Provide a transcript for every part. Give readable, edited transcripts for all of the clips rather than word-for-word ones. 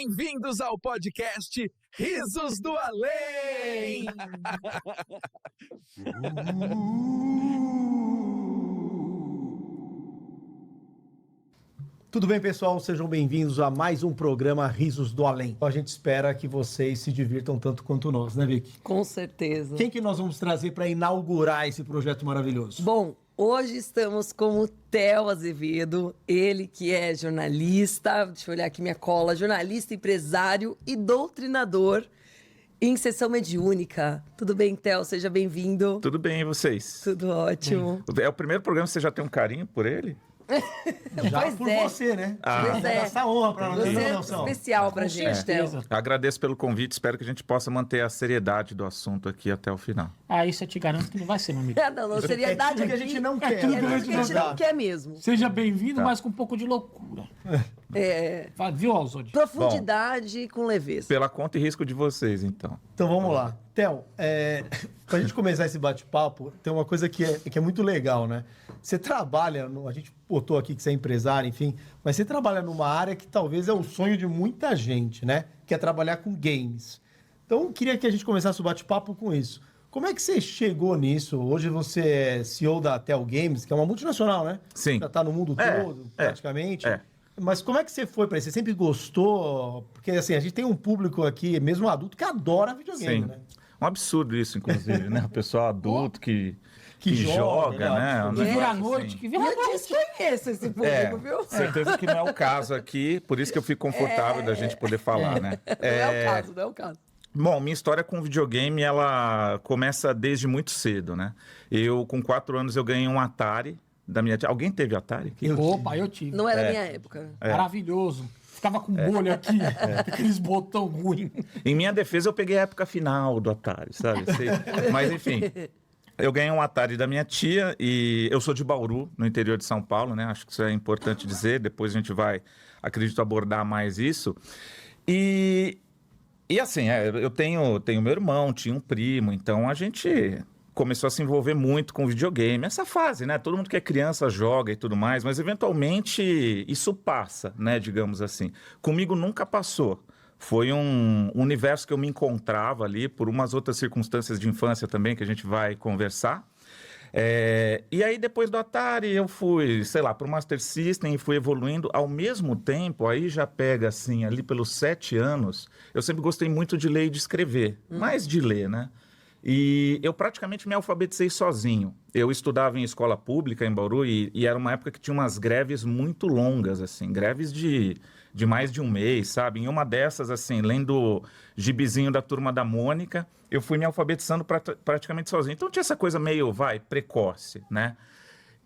Bem-vindos ao podcast Risos do Além! Tudo bem, pessoal? Sejam bem-vindos a mais um programa Risos do Além. A gente espera que vocês se divirtam tanto quanto nós, né, Vicky? Com certeza. Quem que nós vamos trazer para inaugurar esse projeto maravilhoso? Bom, hoje estamos com o Theo Azevedo, ele que é jornalista, deixa eu olhar aqui minha cola, jornalista, empresário e doutrinador em sessão mediúnica. Tudo bem, Theo? Seja bem-vindo. Tudo bem, e vocês? Tudo ótimo. É o primeiro programa que você já tem um carinho por ele? Já Pois por é. você, né? Pois é. Essa honra para nós, Você né, é Nelson? especial pra gente, Theo. Agradeço pelo convite, espero que a gente possa manter a seriedade do assunto aqui até o final. Ah, isso eu te garanto que não vai ser, meu amigo. Não, seriedade É tudo que a aqui gente não quer. É tudo né? que a gente não quer mesmo. Seja bem-vindo, mas com um pouco de loucura. É, Viu, Alzode? profundidade com leveza. Pela conta e risco de vocês, então. Então vamos lá. Theo, para a gente começar esse bate-papo, tem uma coisa que é muito legal, né? Você trabalha, a gente botou aqui que você é empresário, enfim, mas você trabalha numa área que talvez é o sonho de muita gente, né? Que é trabalhar com games. Então, eu queria que a gente começasse o bate-papo com isso. Como é que você chegou nisso? Hoje você é CEO da Tel Games, que é uma multinacional, né? Sim. Já está no mundo todo, praticamente. Mas como é que você foi para isso? Você sempre gostou? Porque, assim, a gente tem um público aqui, mesmo adulto, que adora videogame, Sim. né? Um absurdo isso, inclusive, né? O pessoal adulto que joga, né? né? Que vira à Assim. noite, que E vira à eu noite. desconheço esse público, viu? Certeza que não é o caso aqui, por isso que eu fico confortável da gente poder falar, né? Não é o caso, não é o caso. Bom, minha história com videogame, ela começa desde muito cedo, né? Eu, com 4 anos, eu ganhei um Atari da minha tia. Alguém teve Atari aqui? Opa, eu tive. Não era minha época. Maravilhoso. Ficava com bolha aqui, aqueles botão ruim. Em minha defesa, eu peguei a época final do Atari, sabe? Mas, enfim, eu ganhei um Atari da minha tia e eu sou de Bauru, no interior de São Paulo, né? Acho que isso é importante dizer. Depois a gente vai, acredito, abordar mais isso. E assim, eu tenho meu irmão, tinha um primo, então a gente começou a se envolver muito com videogame. Essa fase, né? Todo mundo que é criança joga e tudo mais, mas eventualmente isso passa, né? Digamos assim. Comigo nunca passou. Foi um universo que eu me encontrava ali por umas outras circunstâncias de infância também, que a gente vai conversar. E aí, depois do Atari, eu fui, sei lá, para o Master System e fui evoluindo. Ao mesmo tempo, aí já pega, assim, ali pelos 7 anos, eu sempre gostei muito de ler e de escrever. Mais de ler, né? E eu praticamente me alfabetizei sozinho. Eu estudava em escola pública em Bauru e era uma época que tinha umas greves muito longas, assim, greves de mais de um mês, sabe? Em uma dessas, assim, lendo gibizinho da Turma da Mônica, eu fui me alfabetizando praticamente sozinho. Então tinha essa coisa meio, precoce, né?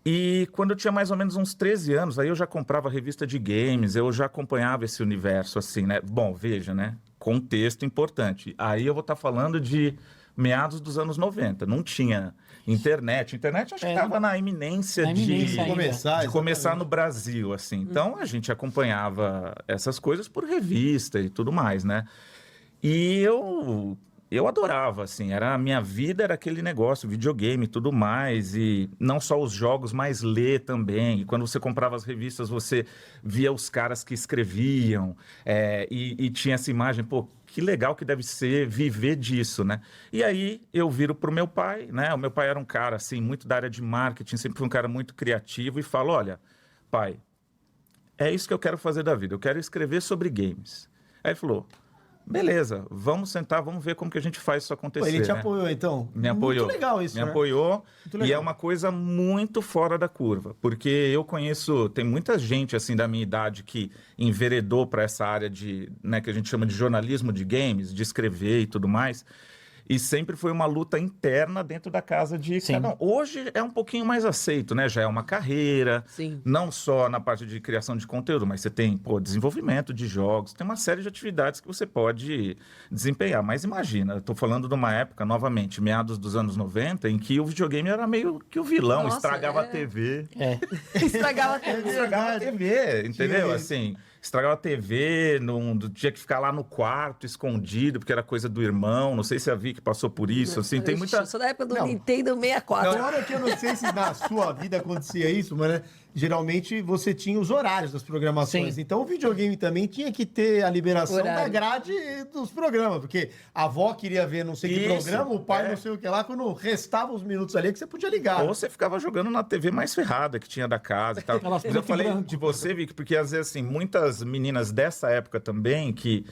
E quando eu tinha mais ou menos uns 13 anos, aí eu já comprava revista de games, eu já acompanhava esse universo, assim, né? Bom, veja, né? Contexto importante. Aí eu vou estar falando de meados dos anos 90. Não tinha internet. Internet acho que estava na iminência de começar no Brasil, assim. Então a gente acompanhava essas coisas por revista e tudo mais, né? E eu adorava, assim, a minha vida era aquele negócio, videogame e tudo mais, e não só os jogos, mas ler também. E quando você comprava as revistas, você via os caras que escreviam, e tinha essa imagem, pô, que legal que deve ser viver disso, né? E aí eu viro pro meu pai, né? O meu pai era um cara, assim, muito da área de marketing, sempre foi um cara muito criativo, e falo, olha, pai, é isso que eu quero fazer da vida, eu quero escrever sobre games. Aí ele falou, beleza, vamos sentar, vamos ver como que a gente faz isso acontecer. Ele te apoiou, então? Me apoiou. Muito legal isso, Me né? apoiou. Muito legal. E é uma coisa muito fora da curva. Porque eu conheço, tem muita gente assim da minha idade que enveredou para essa área de, né, que a gente chama de jornalismo de games, de escrever e tudo mais. E sempre foi uma luta interna dentro da casa de cada um. Hoje é um pouquinho mais aceito, né? Já é uma carreira, não só na parte de criação de conteúdo, mas você tem, desenvolvimento de jogos, tem uma série de atividades que você pode desempenhar. Mas imagina, eu tô falando de uma época, novamente, meados dos anos 90, em que o videogame era meio que o vilão, estragava a TV. Estragava a TV. Estragava a TV, entendeu? Assim, estragava a TV, tinha que ficar lá no quarto, escondido, porque era coisa do irmão. Não sei se a Vicky passou por isso. Assim, tem muita... Eu sou da época do Nintendo 64. Na hora que eu não sei se na sua vida acontecia isso, mas né, geralmente você tinha os horários das programações. Sim. Então o videogame também tinha que ter a liberação da Horário. grade dos programas, porque a avó queria ver não sei que Isso, programa, o pai é. não sei o que lá, quando restava os minutos ali que você podia ligar. Ou você ficava jogando na TV mais ferrada que tinha da casa e tal. Aquelas Mas eu preto e falei branco. de você, Vic, porque às vezes, assim, muitas meninas dessa época também, que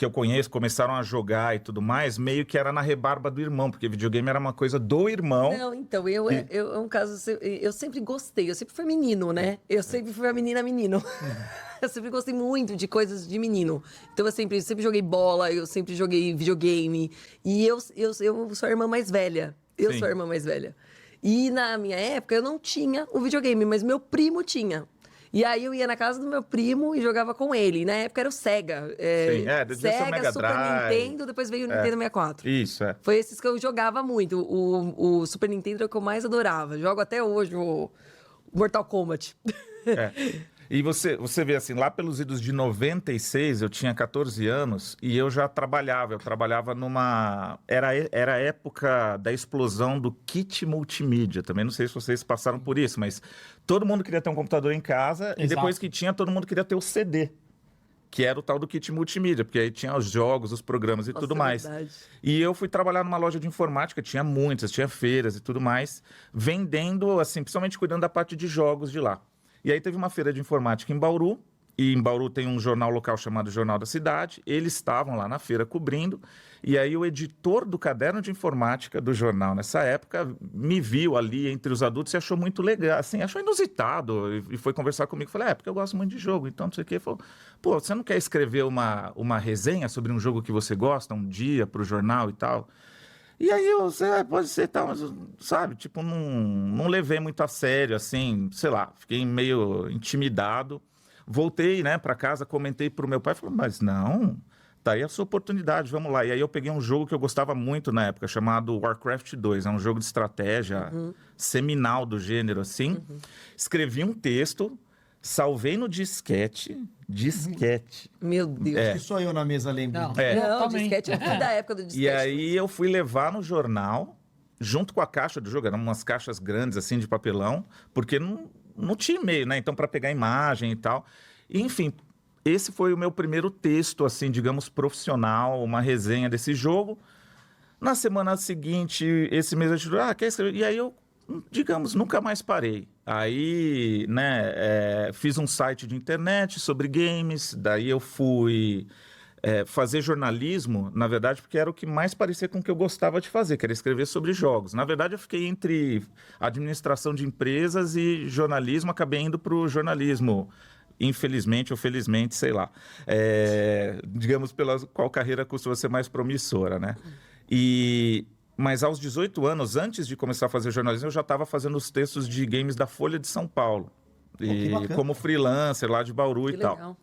eu conheço, começaram a jogar e tudo mais, meio que era na rebarba do irmão, porque videogame era uma coisa do irmão. Não, então, eu é um caso, eu sempre gostei, eu sempre fui menino, né? Eu sempre fui a menino. Eu sempre gostei muito de coisas de menino. Então, eu sempre joguei bola, eu sempre joguei videogame. E eu sou a irmã mais velha. Eu Sim. sou a irmã mais velha. E na minha época, eu não tinha o videogame, mas meu primo tinha. E aí eu ia na casa do meu primo e jogava com ele. Na época era o Sega. Sim, devia ser o Sega, Mega Super Drive. Nintendo, depois veio o Nintendo 64. Isso, é. Foi esses que eu jogava muito. O Super Nintendo é o que eu mais adorava. Jogo até hoje o Mortal Kombat. E você vê assim, lá pelos idos de 96, eu tinha 14 anos e eu já trabalhava. Eu trabalhava numa... Era a época da explosão do kit multimídia. Também não sei se vocês passaram por isso, mas todo mundo queria ter um computador em casa e Exato. depois que tinha, todo mundo queria ter o CD. Que era o tal do kit multimídia, porque aí tinha os jogos, os programas e Nossa, tudo é mais. verdade. E eu fui trabalhar numa loja de informática, tinha muitas, tinha feiras e tudo mais, vendendo, assim, principalmente cuidando da parte de jogos de lá. E aí teve uma feira de informática em Bauru, e em Bauru tem um jornal local chamado Jornal da Cidade, eles estavam lá na feira cobrindo, e aí o editor do caderno de informática do jornal, nessa época, me viu ali entre os adultos e achou muito legal, assim, achou inusitado, e foi conversar comigo. Falei, porque eu gosto muito de jogo, então não sei o quê. Ele falou, pô, você não quer escrever uma resenha sobre um jogo que você gosta, um dia, para o jornal e tal? E aí pode ser tal, mas, sabe, tipo, não levei muito a sério, assim, sei lá, fiquei meio intimidado. Voltei, né, para casa, comentei pro meu pai, falou, mas não, tá aí a sua oportunidade, vamos lá. E aí eu peguei um jogo que eu gostava muito na época, chamado Warcraft 2, é um jogo de estratégia seminal do gênero, assim. Escrevi um texto, salvei no disquete. Meu Deus. Acho que só eu na mesa lembro. Não. É. Não, o também. disquete, eu fui da época do disquete. E aí eu fui levar no jornal, junto com a caixa do jogo, eram umas caixas grandes assim de papelão, porque não tinha e-mail, né? Então para pegar imagem e tal. E, enfim, esse foi o meu primeiro texto, assim, digamos, profissional, uma resenha desse jogo. Na semana seguinte, esse mês eu disse, quer escrever? E aí eu, digamos, nunca mais parei. Aí, né, fiz um site de internet sobre games, daí eu fui fazer jornalismo, na verdade, porque era o que mais parecia com o que eu gostava de fazer, que era escrever sobre jogos. Na verdade, eu fiquei entre administração de empresas e jornalismo, acabei indo para o jornalismo, infelizmente ou felizmente, sei lá. Digamos, pela qual carreira costuma ser mais promissora, né? Mas aos 18 anos, antes de começar a fazer jornalismo, eu já estava fazendo os textos de games da Folha de São Paulo. que bacana. Como freelancer lá de Bauru Que e tal. legal.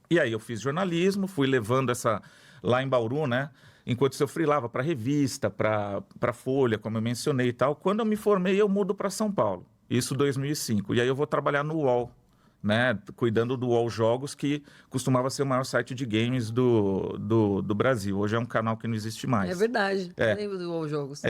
E aí eu fiz jornalismo, fui levando essa lá em Bauru, né? Enquanto eu freelava para revista, para Folha, como eu mencionei e tal. Quando eu me formei, eu mudo para São Paulo. Isso em 2005. E aí eu vou trabalhar no UOL, né? Cuidando do UOL Jogos, que costumava ser o maior site de games do Brasil. Hoje é um canal que não existe mais. É verdade. Eu lembro do WoW Jogos.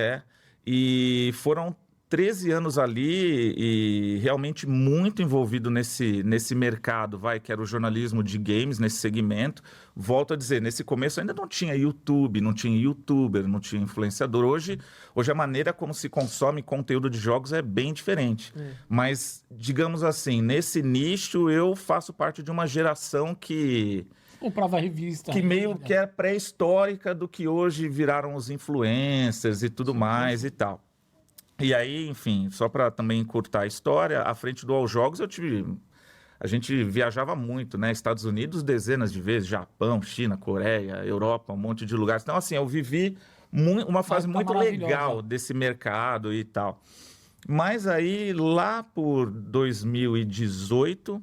E foram 13 anos ali e realmente muito envolvido nesse mercado, que era o jornalismo de games, nesse segmento. Volto a dizer, nesse começo ainda não tinha YouTube, não tinha youtuber, não tinha influenciador. Hoje a maneira como se consome conteúdo de jogos é bem diferente. Mas, digamos assim, nesse nicho eu faço parte de uma geração que Comprava revista. que meio que é pré-histórica do que hoje viraram os influencers e tudo mais e tal. E aí, enfim, só para também encurtar a história, à frente do All Jogos a gente viajava muito, né? Estados Unidos dezenas de vezes, Japão, China, Coreia, Europa, um monte de lugares. Então, assim, eu vivi uma fase muito legal desse mercado e tal. Mas aí, lá por 2018,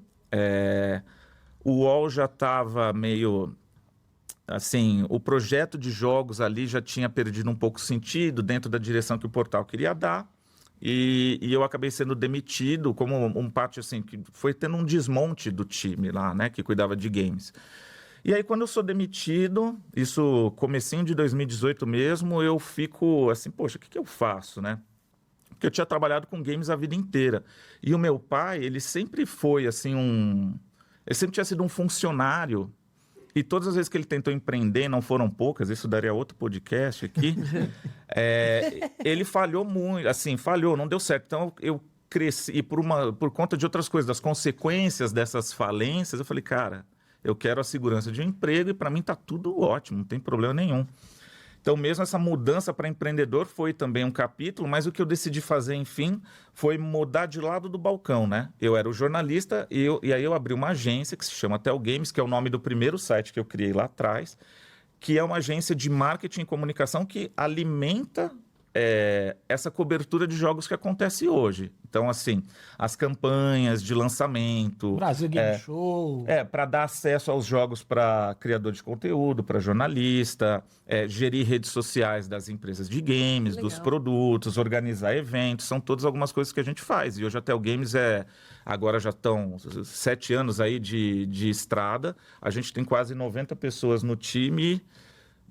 o UOL já estava meio... Assim, o projeto de jogos ali já tinha perdido um pouco sentido dentro da direção que o portal queria dar. E eu acabei sendo demitido como um parte, assim, que foi tendo um desmonte do time lá, né, que cuidava de games. E aí, quando eu sou demitido, isso comecinho de 2018 mesmo, eu fico assim, poxa, o que eu faço, né? porque eu tinha trabalhado com games a vida inteira. E o meu pai, ele sempre foi, assim, ele sempre tinha sido um funcionário. E todas as vezes que ele tentou empreender, não foram poucas, isso daria outro podcast aqui, ele falhou muito, assim, não deu certo. Então, eu cresci, e por conta de outras coisas, das consequências dessas falências, eu falei, cara, eu quero a segurança de um emprego e para mim tá tudo ótimo, não tem problema nenhum. Então, mesmo essa mudança para empreendedor foi também um capítulo, mas o que eu decidi fazer, enfim, foi mudar de lado do balcão, né? Eu era o jornalista e aí eu abri uma agência que se chama Tel Games, que é o nome do primeiro site que eu criei lá atrás, que é uma agência de marketing e comunicação que alimenta essa cobertura de jogos que acontece hoje. Então, assim, as campanhas de lançamento... Brasil Game Show. para dar acesso aos jogos para criador de conteúdo, para jornalista, gerir redes sociais das empresas de games, dos produtos, organizar eventos, são todas algumas coisas que a gente faz. E hoje até o Games agora já estão 7 anos aí de estrada, a gente tem quase 90 pessoas no time,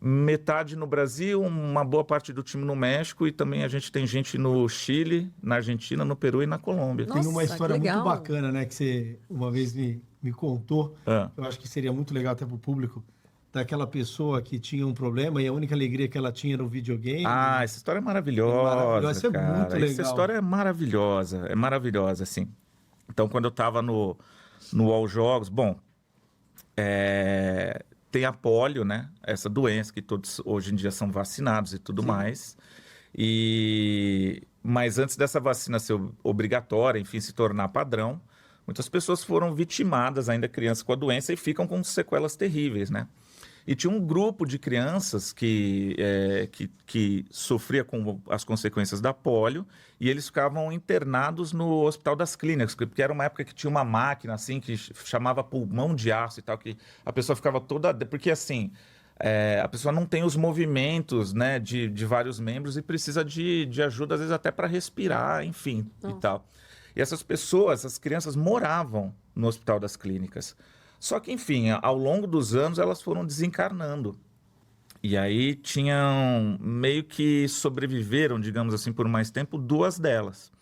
metade no Brasil, uma boa parte do time no México e também a gente tem gente no Chile, na Argentina, no Peru e na Colômbia. Nossa, tem uma história que legal. muito bacana, né? Que você uma vez me contou. Eu acho que seria muito legal até para o público. Daquela pessoa que tinha um problema e a única alegria que ela tinha era o videogame. Ah, essa história é maravilhosa, Isso é cara. muito legal. Essa história é maravilhosa, assim. Então, quando eu estava no All Jogos, bom, tem a polio, né? Essa doença que todos hoje em dia são vacinados e tudo mais. Mas antes dessa vacina ser obrigatória, enfim, se tornar padrão, muitas pessoas foram vitimadas, ainda crianças com a doença, e ficam com sequelas terríveis, né? E tinha um grupo de crianças que sofria com as consequências da polio e eles ficavam internados no Hospital das Clínicas, porque era uma época que tinha uma máquina assim que chamava pulmão de aço e tal, que a pessoa ficava toda... Porque assim, a pessoa não tem os movimentos, né, de vários membros e precisa de ajuda, às vezes até para respirar, enfim, e tal. E essas pessoas, essas crianças moravam no Hospital das Clínicas. Só que, enfim, ao longo dos anos elas foram desencarnando. E aí meio que sobreviveram, digamos assim, por mais tempo, 2 delas.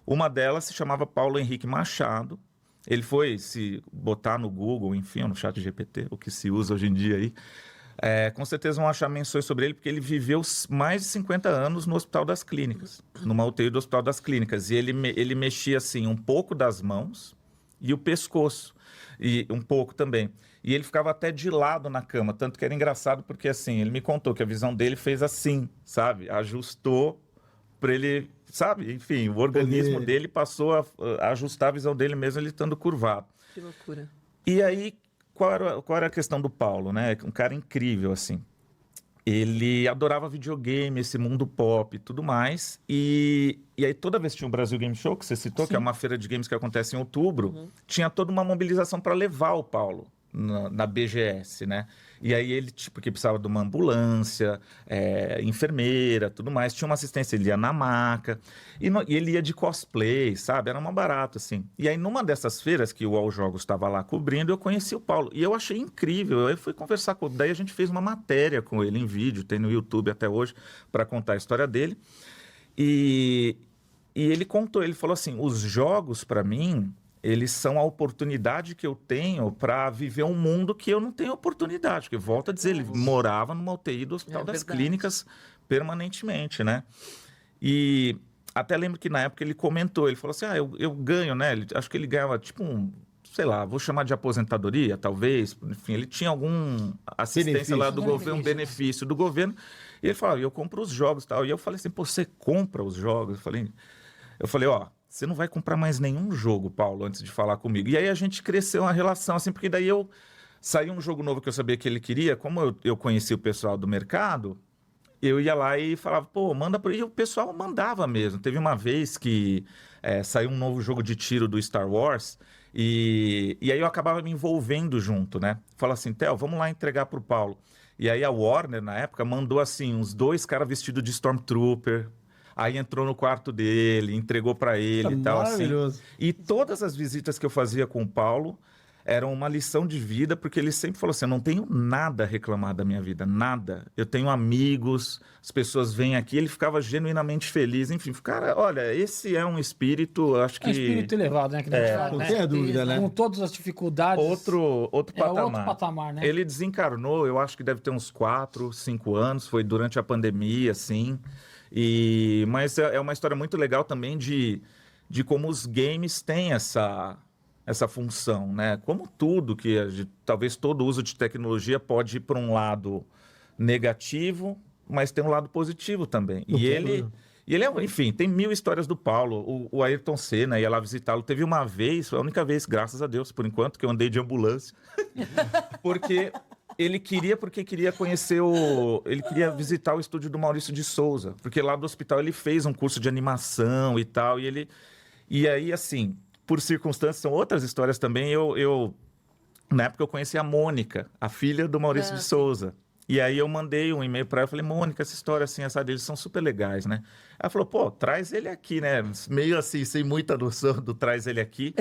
Uma delas se chamava Paulo Henrique Machado. Ele foi se botar no Google, enfim, no ChatGPT, o que se usa hoje em dia aí. Com certeza vão achar menções sobre ele, porque ele viveu mais de 50 anos no Hospital das Clínicas, numa UTI do Hospital das Clínicas. E ele mexia, assim, um pouco das mãos e o pescoço. E um pouco também. E ele ficava até de lado na cama, tanto que era engraçado porque, assim, ele me contou que a visão dele fez assim, sabe? Ajustou para ele, sabe? Enfim, o organismo dele passou a ajustar a visão dele mesmo ele estando curvado. Que loucura. E aí, qual era a questão do Paulo, né? Um cara incrível, assim. Ele adorava videogame, esse mundo pop e tudo mais. E aí, toda vez que tinha o Brasil Game Show, que você citou, que é uma feira de games que acontece em outubro, tinha toda uma mobilização para levar o Paulo na BGS, né? E aí ele, porque precisava de uma ambulância, enfermeira, tudo mais. Tinha uma assistência, ele ia na maca. E ele ia de cosplay, sabe? Era uma barata, assim. E aí, numa dessas feiras que o All Jogos estava lá cobrindo, eu conheci o Paulo. E eu achei incrível. Eu fui conversar com ele. Daí a gente fez uma matéria com ele em vídeo, tem no YouTube até hoje, para contar a história dele. E ele contou, ele falou assim, os jogos, para mim, eles são a oportunidade que eu tenho para viver um mundo que eu não tenho oportunidade. Porque, volto a dizer, ele morava numa UTI do Hospital das Clínicas permanentemente, né? E até lembro que na época ele comentou, ele falou assim, eu ganho, né? Acho que ele ganhava tipo sei lá, vou chamar de aposentadoria, talvez. Enfim, ele tinha algum assistência lá do governo, um benefício do governo. E ele falava, eu compro os jogos e tal. E eu falei assim, pô, você compra os jogos? Eu falei, você não vai comprar mais nenhum jogo, Paulo, antes de falar comigo. E aí a gente cresceu uma relação, assim, porque daí saiu um jogo novo que eu sabia que ele queria, como eu conhecia o pessoal do mercado, eu ia lá e falava, pô, manda por aí. E o pessoal mandava mesmo. Teve uma vez que saiu um novo jogo de tiro do Star Wars, e aí eu acabava me envolvendo junto, né? Fala assim, Theo, vamos lá entregar pro Paulo. E aí a Warner, na época, mandou, assim, uns 2 caras vestidos de Stormtrooper. Aí entrou no quarto dele, entregou para ele e tal, assim. E todas as visitas que eu fazia com o Paulo, era uma lição de vida, porque ele sempre falou assim, eu não tenho nada a reclamar da minha vida, nada. Eu tenho amigos, as pessoas vêm aqui, ele ficava genuinamente feliz. Enfim, cara, olha, esse é um espírito, eu acho que... É um espírito elevado, né? Que a gente fala, não né? tenha dúvida, né? Com todas as dificuldades. Outro patamar. Outro patamar, né? Ele desencarnou, eu acho que deve ter uns 4, 5 anos, foi durante a pandemia, assim. Mas é uma história muito legal também de como os games têm essa função, né? Como tudo talvez todo uso de tecnologia pode ir para um lado negativo, mas tem um lado positivo também. E ele enfim, tem 1000 histórias do Paulo. O Ayrton Senna ia lá visitá-lo. Teve uma vez, foi a única vez, graças a Deus, por enquanto, que eu andei de ambulância. Porque ele queria conhecer ele queria visitar o estúdio do Maurício de Souza. Porque lá do hospital ele fez um curso de animação e tal. E aí, assim, por circunstâncias, são outras histórias também, na época eu conheci a Mônica, a filha do Maurício de Souza. E aí eu mandei um e-mail para ela, falei, Mônica, essa história assim, eles são super legais, né? Ela falou, pô, traz ele aqui, né? Meio assim, sem muita noção do traz ele aqui.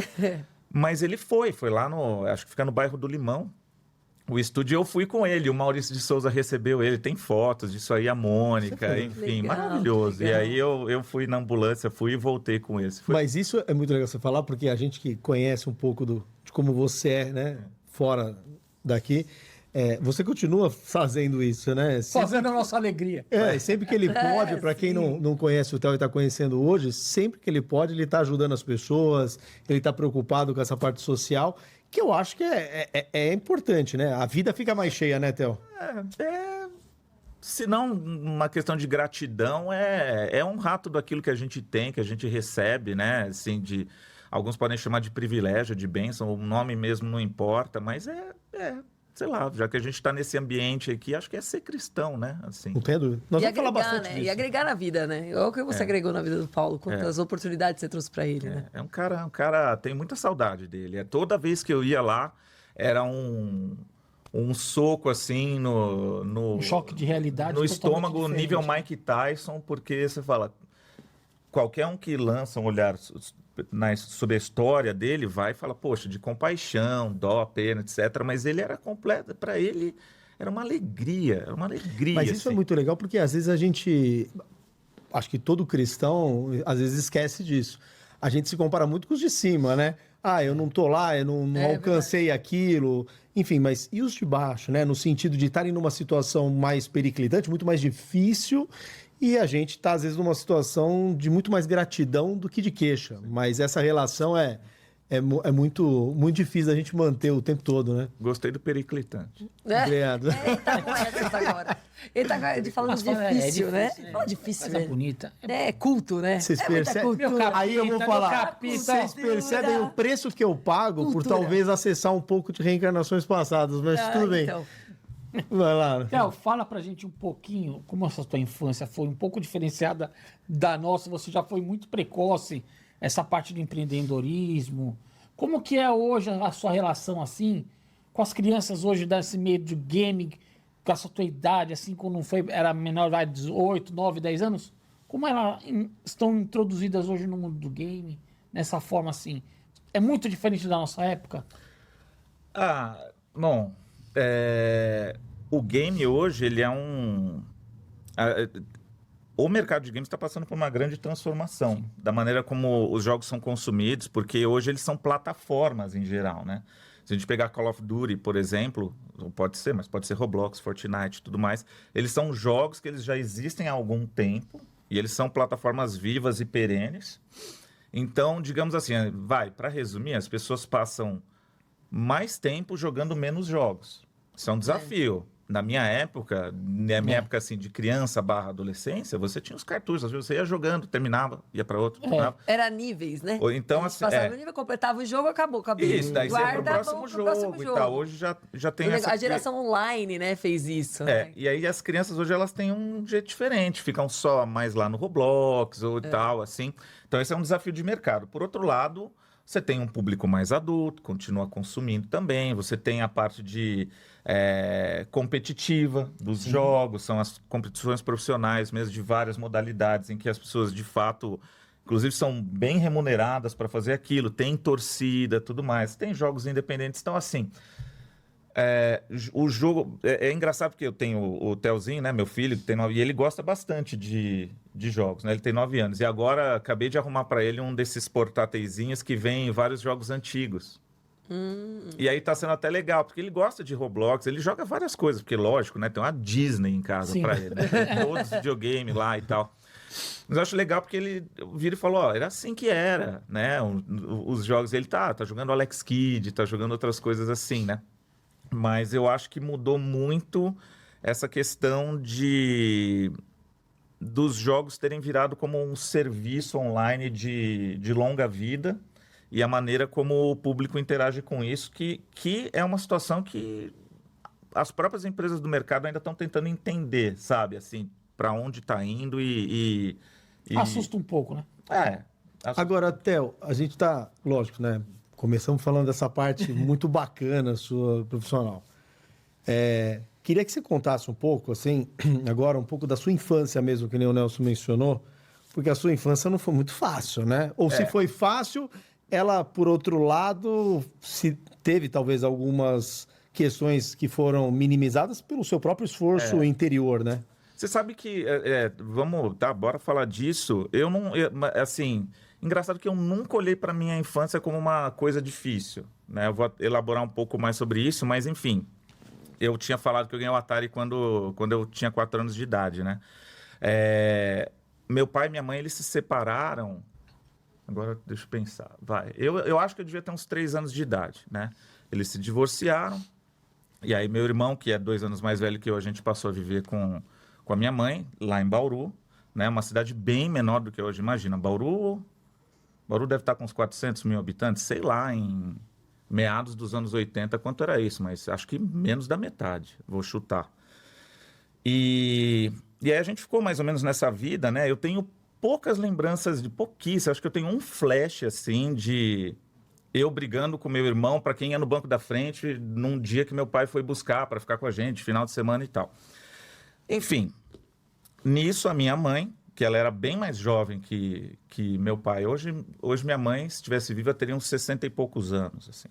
Mas ele foi lá acho que fica no bairro do Limão. O estúdio, eu fui com ele, o Maurício de Souza recebeu ele, tem fotos disso aí, a Mônica, enfim, legal, maravilhoso. legal. E aí eu fui na ambulância, fui e voltei com esse. Mas isso é muito legal você falar, porque a gente que conhece um pouco de como você é, né? Fora daqui, você continua fazendo isso, né? Fazendo a nossa alegria. Sempre que ele pode, para quem não conhece o Theo e está conhecendo hoje, sempre que ele pode, ele está ajudando as pessoas, ele está preocupado com essa parte social, que eu acho que é importante, né? A vida fica mais cheia, né, Theo? Se não uma questão de gratidão, é honrar tudo aquilo que a gente tem, que a gente recebe, né? Assim, alguns podem chamar de privilégio, de bênção, o nome mesmo não importa, mas sei lá, já que a gente está nesse ambiente aqui, acho que é ser cristão, né? Assim. Não tem dúvida. Nós E vamos falar agregar, bastante né? disso. E agregar na vida, né? Olha o que você agregou na vida do Paulo, quantas oportunidades você trouxe para ele, né? É um cara, tem muita saudade dele. Toda vez que eu ia lá, era um soco assim Um choque de realidade no totalmente estômago, diferente. nível Mike Tyson, porque você fala, qualquer um que lança um olhar sobre a história dele vai falar, poxa, de compaixão, dó, pena, etc. Mas ele era completo, para ele era uma alegria, Mas isso assim. é muito legal porque às vezes a gente, acho que todo cristão, às vezes esquece disso. A gente se compara muito com os de cima, né? Eu não tô lá, eu não alcancei aquilo. Enfim, mas e os de baixo, né? No sentido de estarem numa situação mais periclitante, muito mais difícil, e a gente está, às vezes, numa situação de muito mais gratidão do que de queixa. Mas essa relação é muito, muito difícil da gente manter o tempo todo, né? Gostei do periclitante. Obrigado. Ele tá com essas agora. Ele tá falando Mas difícil, né? difícil, Fala difícil, Coisa né? bonita. É culto, né? Vocês É muita percebem? cultura. Aí eu vou Meu falar, capita. vocês percebem o preço que eu pago por Cultura. talvez acessar um pouco de reencarnações passadas, mas tudo bem. Então. Vai lá. Theo, fala pra gente um pouquinho como essa tua infância foi um pouco diferenciada da nossa. Você já foi muito precoce, essa parte do empreendedorismo. Como que é hoje a sua relação, assim, com as crianças hoje desse meio de game, com essa tua idade, assim, quando não foi, era menor de 18, 9, 10 anos? Como elas estão introduzidas hoje no mundo do game, nessa forma, assim? É muito diferente da nossa época? Bom, o game hoje, ele é o mercado de games está passando por uma grande transformação da maneira como os jogos são consumidos, porque hoje eles são plataformas em geral, né? Se a gente pegar Call of Duty, por exemplo, não pode ser, mas pode ser Roblox, Fortnite e tudo mais, eles são jogos que eles já existem há algum tempo e eles são plataformas vivas e perenes. Então, digamos assim, para resumir, as pessoas passam mais tempo jogando menos jogos. Isso é um desafio. Na minha época, época assim, de criança / adolescência, você tinha os cartuchos, às vezes você ia jogando, terminava, ia para outro, terminava. Era níveis, né? Ou então, A gente assim, passava no nível, completava o jogo, acabou. Isso, daí você ia pro Guarda, próximo vamos pro jogo próximo e jogo. tal. Hoje já tem essa... A geração online, né, fez isso. né? E aí as crianças hoje elas têm um jeito diferente, ficam só mais lá no Roblox ou tal, assim. Então esse é um desafio de mercado. Por outro lado, você tem um público mais adulto, continua consumindo também. Você tem a parte de competitiva dos jogos, são as competições profissionais mesmo de várias modalidades em que as pessoas de fato inclusive são bem remuneradas para fazer aquilo, tem torcida, tudo mais. Tem jogos independentes, então assim... o jogo... É engraçado porque eu tenho o Telzinho, né, meu filho, que tem 9, e ele gosta bastante de jogos, né? Ele tem 9 anos. E agora acabei de arrumar para ele um desses portáteiszinhos que vem vários jogos antigos. E aí tá sendo até legal, porque ele gosta de Roblox, ele joga várias coisas, porque lógico, né? Tem uma Disney em casa Sim. para ele, né? Tem todos os videogames lá e tal. Mas eu acho legal porque ele vira e falou, ó, era assim que era, né? Os jogos, ele tá jogando Alex Kidd, tá jogando outras coisas assim, né? Mas eu acho que mudou muito essa questão dos jogos terem virado como um serviço online de longa vida e a maneira como o público interage com isso, que é uma situação que as próprias empresas do mercado ainda estão tentando entender, sabe? Assim, para onde está indo e... Assusta um pouco, né? Agora, Theo, a gente tá, lógico, né? Começamos falando dessa parte muito bacana sua profissional. Queria que você contasse um pouco, assim, agora um pouco da sua infância mesmo, que nem o Nelson mencionou, porque a sua infância não foi muito fácil, né? Ou se foi fácil, ela, por outro lado, se teve talvez algumas questões que foram minimizadas pelo seu próprio esforço interior, né? Você sabe que, bora falar disso. Assim, engraçado que eu nunca olhei para minha infância como uma coisa difícil, né? Eu vou elaborar um pouco mais sobre isso, mas enfim, eu tinha falado que eu ganhei o Atari quando eu tinha 4 anos de idade, né? Meu pai e minha mãe, eles se separaram. Agora, deixa eu pensar. Eu acho que eu devia ter uns 3 anos de idade, né? Eles se divorciaram. E aí, meu irmão, que é 2 anos mais velho que eu, a gente passou a viver com a minha mãe, lá em Bauru, né? Uma cidade bem menor do que hoje. Imagina, Bauru deve estar com uns 400 mil habitantes, sei lá, em meados dos anos 80, quanto era isso, mas acho que menos da metade, vou chutar. E aí a gente ficou mais ou menos nessa vida, né? Eu tenho poucas lembranças, pouquíssimas, acho que eu tenho um flash, assim, de eu brigando com meu irmão para quem ia no banco da frente num dia que meu pai foi buscar para ficar com a gente, final de semana e tal. Enfim, nisso a minha mãe, que ela era bem mais jovem que meu pai. Hoje minha mãe, se estivesse viva, teria uns 60 e poucos anos, assim.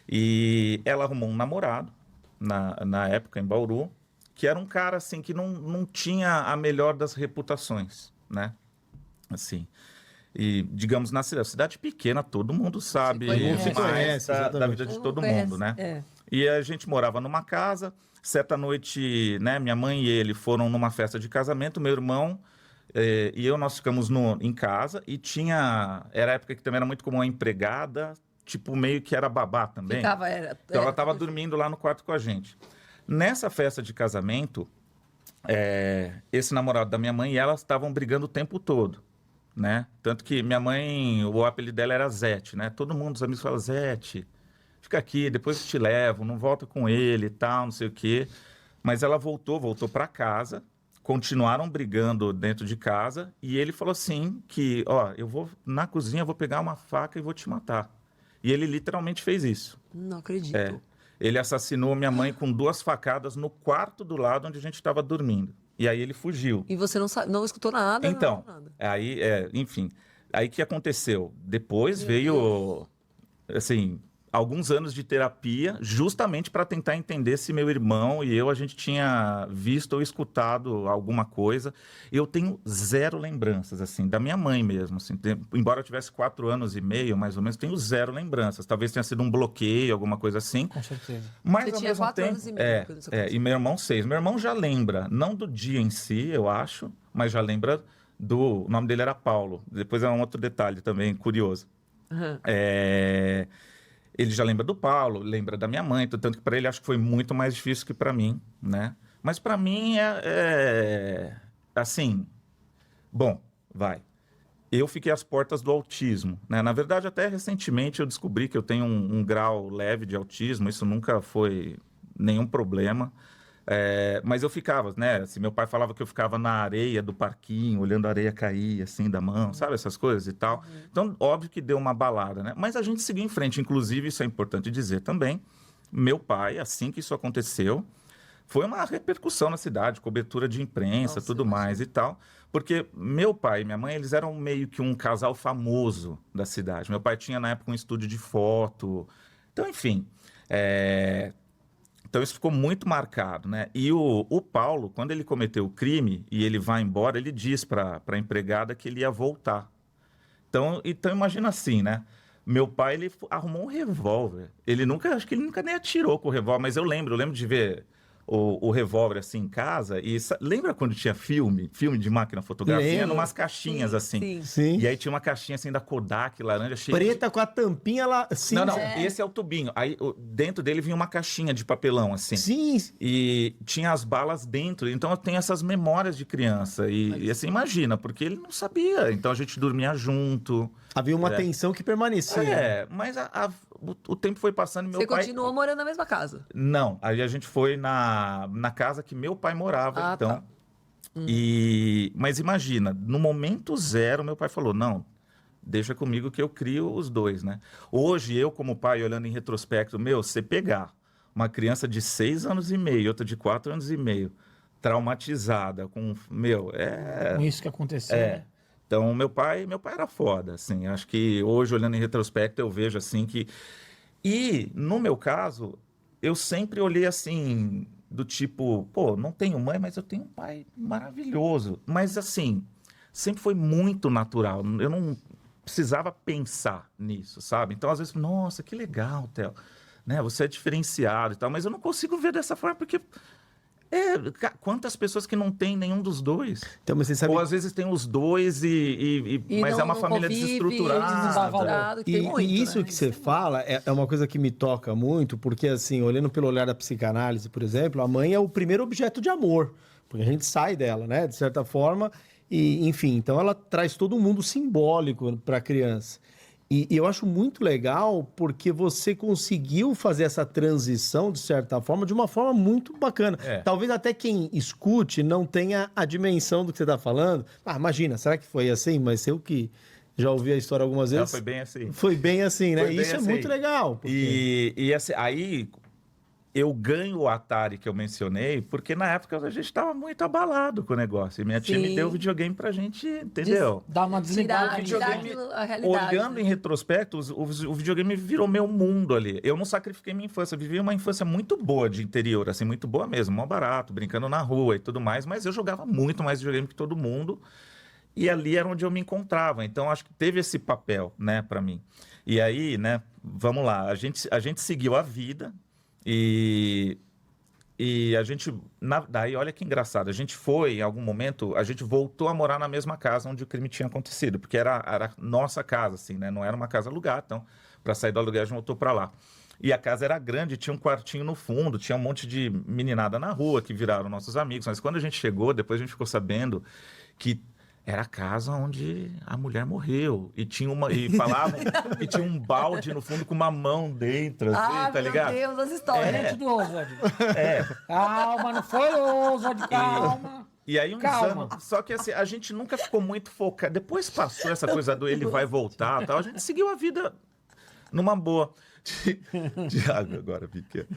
E ela arrumou um namorado, na época, em Bauru, que era um cara, assim, que não tinha a melhor das reputações, né? Assim, e, digamos, na cidade pequena, todo mundo sabe mais da vida de todo mundo, né? E a gente morava numa casa. Certa noite, né, minha mãe e ele foram numa festa de casamento, meu irmão e eu, nós ficamos em casa e era a época que também era muito comum a empregada, tipo, meio que era babá também. Então ela estava dormindo lá no quarto com a gente. Nessa festa de casamento, esse namorado da minha mãe e ela estavam brigando o tempo todo, né? Tanto que minha mãe, o apelido dela era Zete, né? Todo mundo, os amigos falam, Zete, fica aqui, depois eu te levo, não volta com ele e tal, não sei o quê. Mas ela voltou para casa, continuaram brigando dentro de casa, e ele falou assim que, eu vou na cozinha, vou pegar uma faca e vou te matar. E ele literalmente fez isso. Não acredito. Ele assassinou minha mãe com 2 facadas no quarto do lado onde a gente estava dormindo. E aí ele fugiu. E você não escutou nada? Então, nada. Aí, enfim, aí o que aconteceu? Depois veio, assim, alguns anos de terapia, justamente para tentar entender se meu irmão e a gente tinha visto ou escutado alguma coisa. Eu tenho 0 lembranças, assim, da minha mãe mesmo, assim, embora eu tivesse 4 anos e meio, mais ou menos, tenho 0 lembranças. Talvez tenha sido um bloqueio, alguma coisa assim. Com certeza. Mas, Você ao tinha mesmo 4 tempo, anos e meio. e meu irmão 6. Meu irmão já lembra, não do dia em si, eu acho, mas já lembra o nome dele era Paulo. Depois é um outro detalhe também curioso. Uhum. Ele já lembra do Paulo, lembra da minha mãe, tanto que para ele acho que foi muito mais difícil que para mim, né? Mas para mim assim, bom, eu fiquei às portas do autismo, né? Na verdade, até recentemente eu descobri que eu tenho um grau leve de autismo, isso nunca foi nenhum problema. Mas eu ficava, né? Assim, meu pai falava que eu ficava na areia do parquinho, olhando a areia cair, assim, da mão, sabe? Essas coisas e tal. Então, óbvio que deu uma balada, né? Mas a gente seguiu em frente. Inclusive, isso é importante dizer também, meu pai, assim que isso aconteceu, foi uma repercussão na cidade, cobertura de imprensa, Nossa, tudo mais e tal. Porque meu pai e minha mãe, eles eram meio que um casal famoso da cidade. Meu pai tinha, na época, um estúdio de foto. Então, enfim... Então isso ficou muito marcado, né? E o Paulo, quando ele cometeu o crime e ele vai embora, ele diz para a empregada que ele ia voltar. Então imagina assim, né? Meu pai, ele arrumou um revólver. Acho que ele nunca nem atirou com o revólver, mas eu lembro de ver o revólver assim em casa. E lembra quando tinha filme de máquina fotográfica? Tinha Lembro. umas caixinhas assim. Sim. Sim. E aí tinha uma caixinha assim da Kodak, laranja, cheia Preta com a tampinha lá. Sim. Não, esse é o tubinho. Aí dentro dele vinha uma caixinha de papelão, assim. Sim. E tinha as balas dentro. Então eu tenho essas memórias de criança. E assim, imagina, porque ele não sabia. Então a gente dormia junto. Havia uma tensão que permanecia. Mas o tempo foi passando e meu Você pai... continuou morando na mesma casa? Não, aí a gente foi na casa que meu pai morava, Ah, então. tá. Mas imagina, no momento zero, meu pai falou, não, deixa comigo que eu crio os dois, né? Hoje, eu como pai, olhando em retrospecto, você pegar uma criança de 6 anos e meio, outra de 4 anos e meio, traumatizada, com Com isso que aconteceu, né? Então, meu pai era foda, assim. Acho que hoje, olhando em retrospecto, eu vejo, assim, que... E, no meu caso, eu sempre olhei, assim, do tipo... Pô, não tenho mãe, mas eu tenho um pai maravilhoso. Mas, assim, sempre foi muito natural. Eu não precisava pensar nisso, sabe? Então, às vezes, nossa, que legal, Theo. Né? Você é diferenciado e tal. Mas eu não consigo ver dessa forma, porque... quantas pessoas que não tem nenhum dos dois? Então, mas você sabe... Ou às vezes tem os dois, mas é uma família desestruturada. Que tem muito, e isso né? que você fala é uma coisa que me toca muito, porque assim, olhando pelo olhar da psicanálise, por exemplo, a mãe é o primeiro objeto de amor, porque a gente sai dela, né, de certa forma, e enfim, então ela traz todo um mundo simbólico para a criança. E eu acho muito legal porque você conseguiu fazer essa transição, de certa forma, de uma forma muito bacana. Talvez até quem escute não tenha a dimensão do que você está falando. Imagina, será que foi assim? Mas eu que já ouvi a história algumas vezes... Foi bem assim. Foi bem assim, né? Foi bem Isso assim. é muito legal. Porque... E assim, aí eu ganho o Atari que eu mencionei, porque na época a gente estava muito abalado com o negócio. E minha tia me deu o videogame pra gente, entendeu? Dá uma desligada. Tirar aquilo, a realidade. Olhando em retrospecto, o videogame virou meu mundo ali. Eu não sacrifiquei minha infância, eu vivi uma infância muito boa de interior, assim, muito boa mesmo, mó barato, brincando na rua e tudo mais, mas eu jogava muito mais videogame que todo mundo, e ali era onde eu me encontrava. Então, acho que teve esse papel, né, pra mim. E aí, né, vamos lá, a gente seguiu a vida, e a gente, daí olha que engraçado, a gente foi, em algum momento, a gente voltou a morar na mesma casa onde o crime tinha acontecido, porque era nossa casa, assim, né? Não era uma casa alugada, então, para sair do aluguel, a gente voltou para lá. E a casa era grande, tinha um quartinho no fundo, tinha um monte de meninada na rua que viraram nossos amigos, mas quando a gente chegou, depois a gente ficou sabendo que era a casa onde a mulher morreu. E falavam que tinha um balde no fundo com uma mão dentro, assim, tá ligado? Meu Deus, as histórias. Gente do Oswald. É. Calma, não foi o Oswald, calma. E aí, Calma. anos. Só que assim, a gente nunca ficou muito focado. Depois passou essa coisa do ele vai voltar e tal. A gente seguiu a vida numa boa. Tiago, agora, Piquet.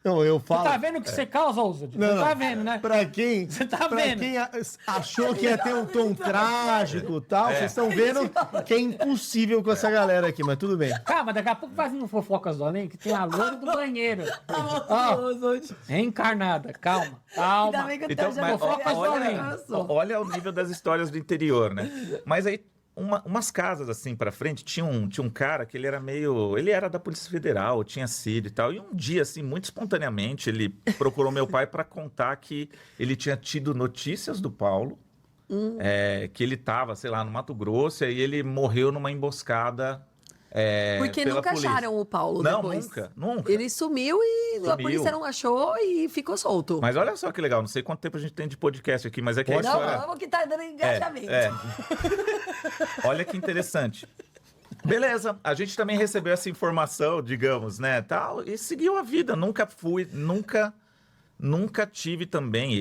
Não, eu falo... Você tá vendo o que você causa, Oswald? Você tá vendo, né? Pra quem, Você tá vendo? quem achou que ia ter um tom trágico e tal, vocês estão vendo que é impossível com essa galera aqui, mas tudo bem. Calma, daqui a pouco faz um fofocas do além, que tem a loira do banheiro. Ó, encarnada, calma, Ainda calma. bem que eu Então, já mas, fofocas do além. olha o nível das histórias do interior, né? Mas aí, umas casas assim pra frente, tinha um cara que ele era da Polícia Federal, tinha sido e tal. E um dia, assim, muito espontaneamente, ele procurou meu pai pra contar que ele tinha tido notícias do Paulo, que ele tava, sei lá, no Mato Grosso, e ele morreu numa emboscada. Porque pela nunca polícia. acharam o Paulo Não, depois. nunca. Ele sumiu e a polícia não achou e ficou solto. Mas olha só que legal, não sei quanto tempo a gente tem de podcast aqui, mas é que a Não, história... vamos que tá dando engajamento. Olha que interessante. Beleza, a gente também recebeu essa informação, digamos, né, tal, e seguiu a vida. Nunca tive também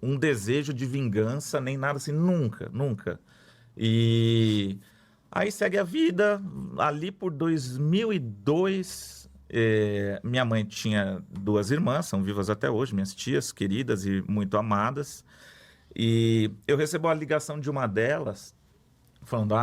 um desejo de vingança, nem nada assim, nunca. E aí segue a vida. Ali por 2002, Minha mãe tinha 2 irmãs, são vivas até hoje, minhas tias queridas e muito amadas. E eu recebo a ligação de uma delas, falando,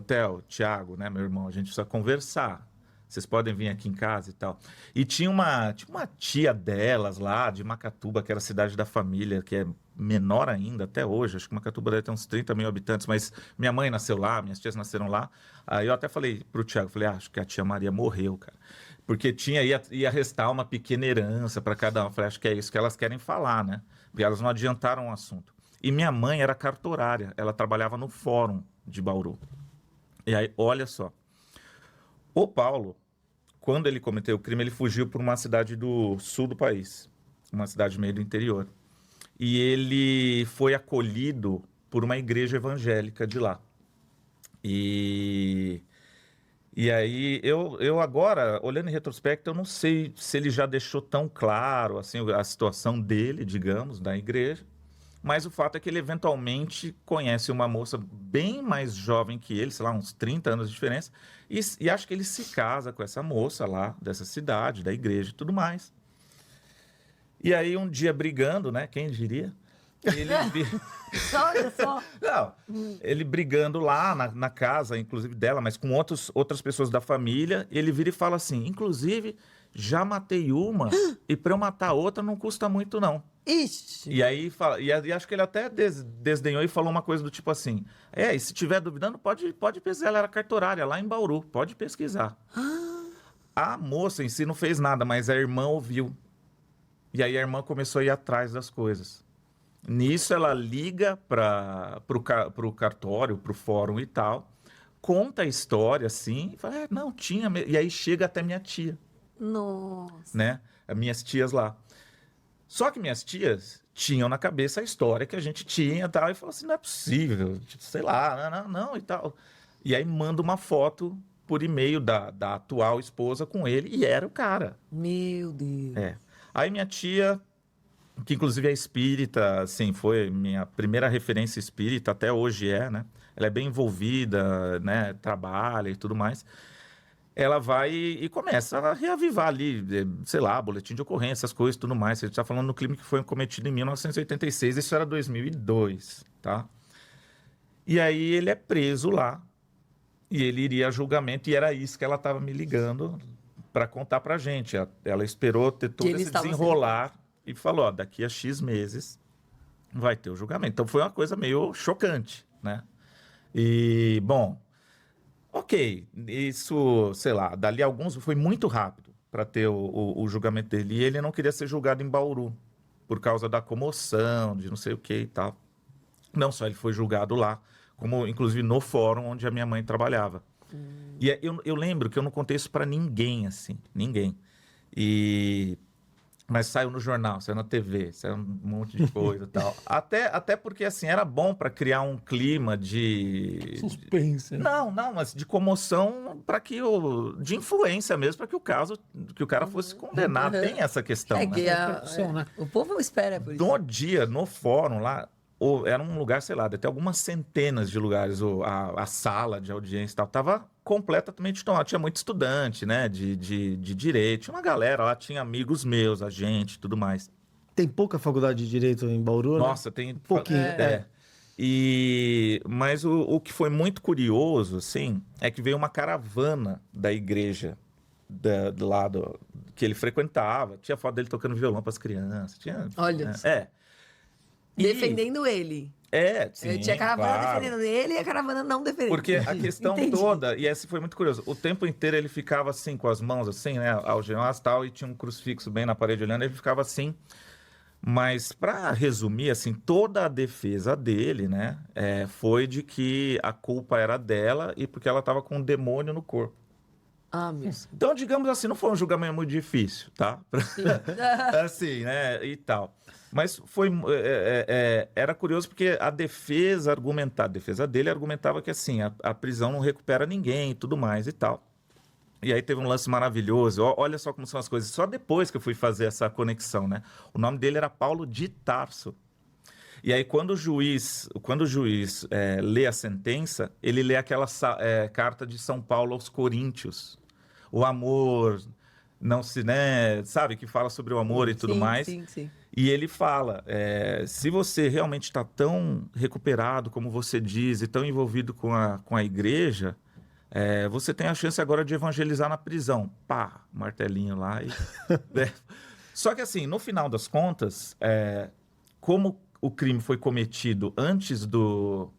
Theo, Thiago, né, meu irmão, a gente precisa conversar. Vocês podem vir aqui em casa e tal. E tinha uma tia delas lá, de Macatuba, que era a cidade da família, que é menor ainda até hoje. Acho que Macatuba deve ter uns 30 mil habitantes, mas minha mãe nasceu lá, minhas tias nasceram lá. Aí eu até falei pro Thiago, acho que a tia Maria morreu, cara. Porque ia restar uma pequena herança para cada um. Falei, acho que é isso que elas querem falar, né? Porque elas não adiantaram o assunto. E minha mãe era cartorária, ela trabalhava no Fórum de Bauru. E aí, olha só, o Paulo, quando ele cometeu o crime, ele fugiu para uma cidade do sul do país, uma cidade meio do interior. E ele foi acolhido por uma igreja evangélica de lá. E aí, eu agora, olhando em retrospecto, eu não sei se ele já deixou tão claro assim, a situação dele, digamos, da igreja. Mas o fato é que ele eventualmente conhece uma moça bem mais jovem que ele, sei lá, uns 30 anos de diferença, e acho que ele se casa com essa moça lá, dessa cidade, da igreja e tudo mais. E aí, um dia brigando, né? Quem diria? Olha só. Não, ele brigando lá na casa, inclusive dela, mas com outras pessoas da família, ele vira e fala assim, inclusive, já matei uma, e para eu matar a outra não custa muito, não. Ixi. E aí, e acho que ele até desdenhou e falou uma coisa do tipo assim, e se tiver duvidando, pode pesquisar, ela era cartorária lá em Bauru, pode pesquisar. A moça em si não fez nada, mas a irmã ouviu. E aí a irmã começou a ir atrás das coisas. Nisso ela liga para o cartório, para o fórum e tal, conta a história assim, e fala, não, tinha. E aí chega até minha tia. Nossa. Né? As minhas tias lá. Só que minhas tias tinham na cabeça a história que a gente tinha e tal, e falou assim, não é possível, tipo, sei lá, não, e tal. E aí manda uma foto por e-mail da atual esposa com ele, e era o cara. Meu Deus. Aí minha tia, que inclusive é espírita, assim, foi minha primeira referência espírita, até hoje né? Ela é bem envolvida, né? Trabalha e tudo mais. Ela vai e começa a reavivar ali, sei lá, boletim de ocorrência, essas coisas e tudo mais. A gente está falando no crime que foi cometido em 1986, isso era 2002, tá? E aí ele é preso lá, e ele iria a julgamento, e era isso que ela estava me ligando para contar pra gente. Ela esperou ter todo esse desenrolar e falou, daqui a X meses vai ter o julgamento. Então foi uma coisa meio chocante, né? E, bom... Ok, isso, sei lá, dali alguns foi muito rápido para ter o julgamento dele. E ele não queria ser julgado em Bauru, por causa da comoção, de não sei o que e tal. Não só ele foi julgado lá, como inclusive no fórum onde a minha mãe trabalhava. E eu lembro que eu não contei isso para ninguém, assim, ninguém. Mas saiu no jornal, saiu na TV, saiu um monte de coisa e tal. Até porque, assim, era bom para criar um clima de... Suspense. Não, mas de comoção de influência mesmo, para que o cara fosse condenado. Tem essa questão, né? Né? O povo espera por isso. No dia, no fórum lá, era um lugar, sei lá, deve ter algumas centenas de lugares, a sala de audiência e tal, tava completamente tomada. Tinha muito estudante, né, de direito, tinha uma galera lá, tinha amigos meus, a gente, tudo mais. Tem pouca faculdade de Direito em Bauru, Nossa, né? tem... Pouquinho. Mas o que foi muito curioso, assim, é que veio uma caravana da igreja do lado que ele frequentava. Tinha foto dele tocando violão para as crianças. Olha. Defendendo ele. Sim, tinha a caravana claro. defendendo ele e a caravana não defendendo. Porque a questão Entendi. toda, e esse foi muito curioso, o tempo inteiro ele ficava assim, com as mãos assim, né, algemadas e tal, e tinha um crucifixo bem na parede olhando, ele ficava assim. Mas, para resumir, assim, toda a defesa dele, né, foi de que a culpa era dela e porque ela estava com um demônio no corpo. Ah, meu Deus. Então, digamos assim, não foi um julgamento muito difícil, tá? Assim, né, e tal. Mas era curioso porque a defesa dele argumentava que, assim, a prisão não recupera ninguém e tudo mais e tal. E aí teve um lance maravilhoso. Olha só como são as coisas. Só depois que eu fui fazer essa conexão, né? O nome dele era Paulo de Tarso. E aí, quando o juiz lê a sentença, ele lê aquela carta de São Paulo aos Coríntios. O amor não se, né, sabe, que fala sobre o amor e tudo Sim, mais. sim. E ele fala, se você realmente está tão recuperado, como você diz, e tão envolvido com a igreja, você tem a chance agora de evangelizar na prisão. Pá, martelinho lá. Né? Só que assim, no final das contas, como o crime foi cometido antes do...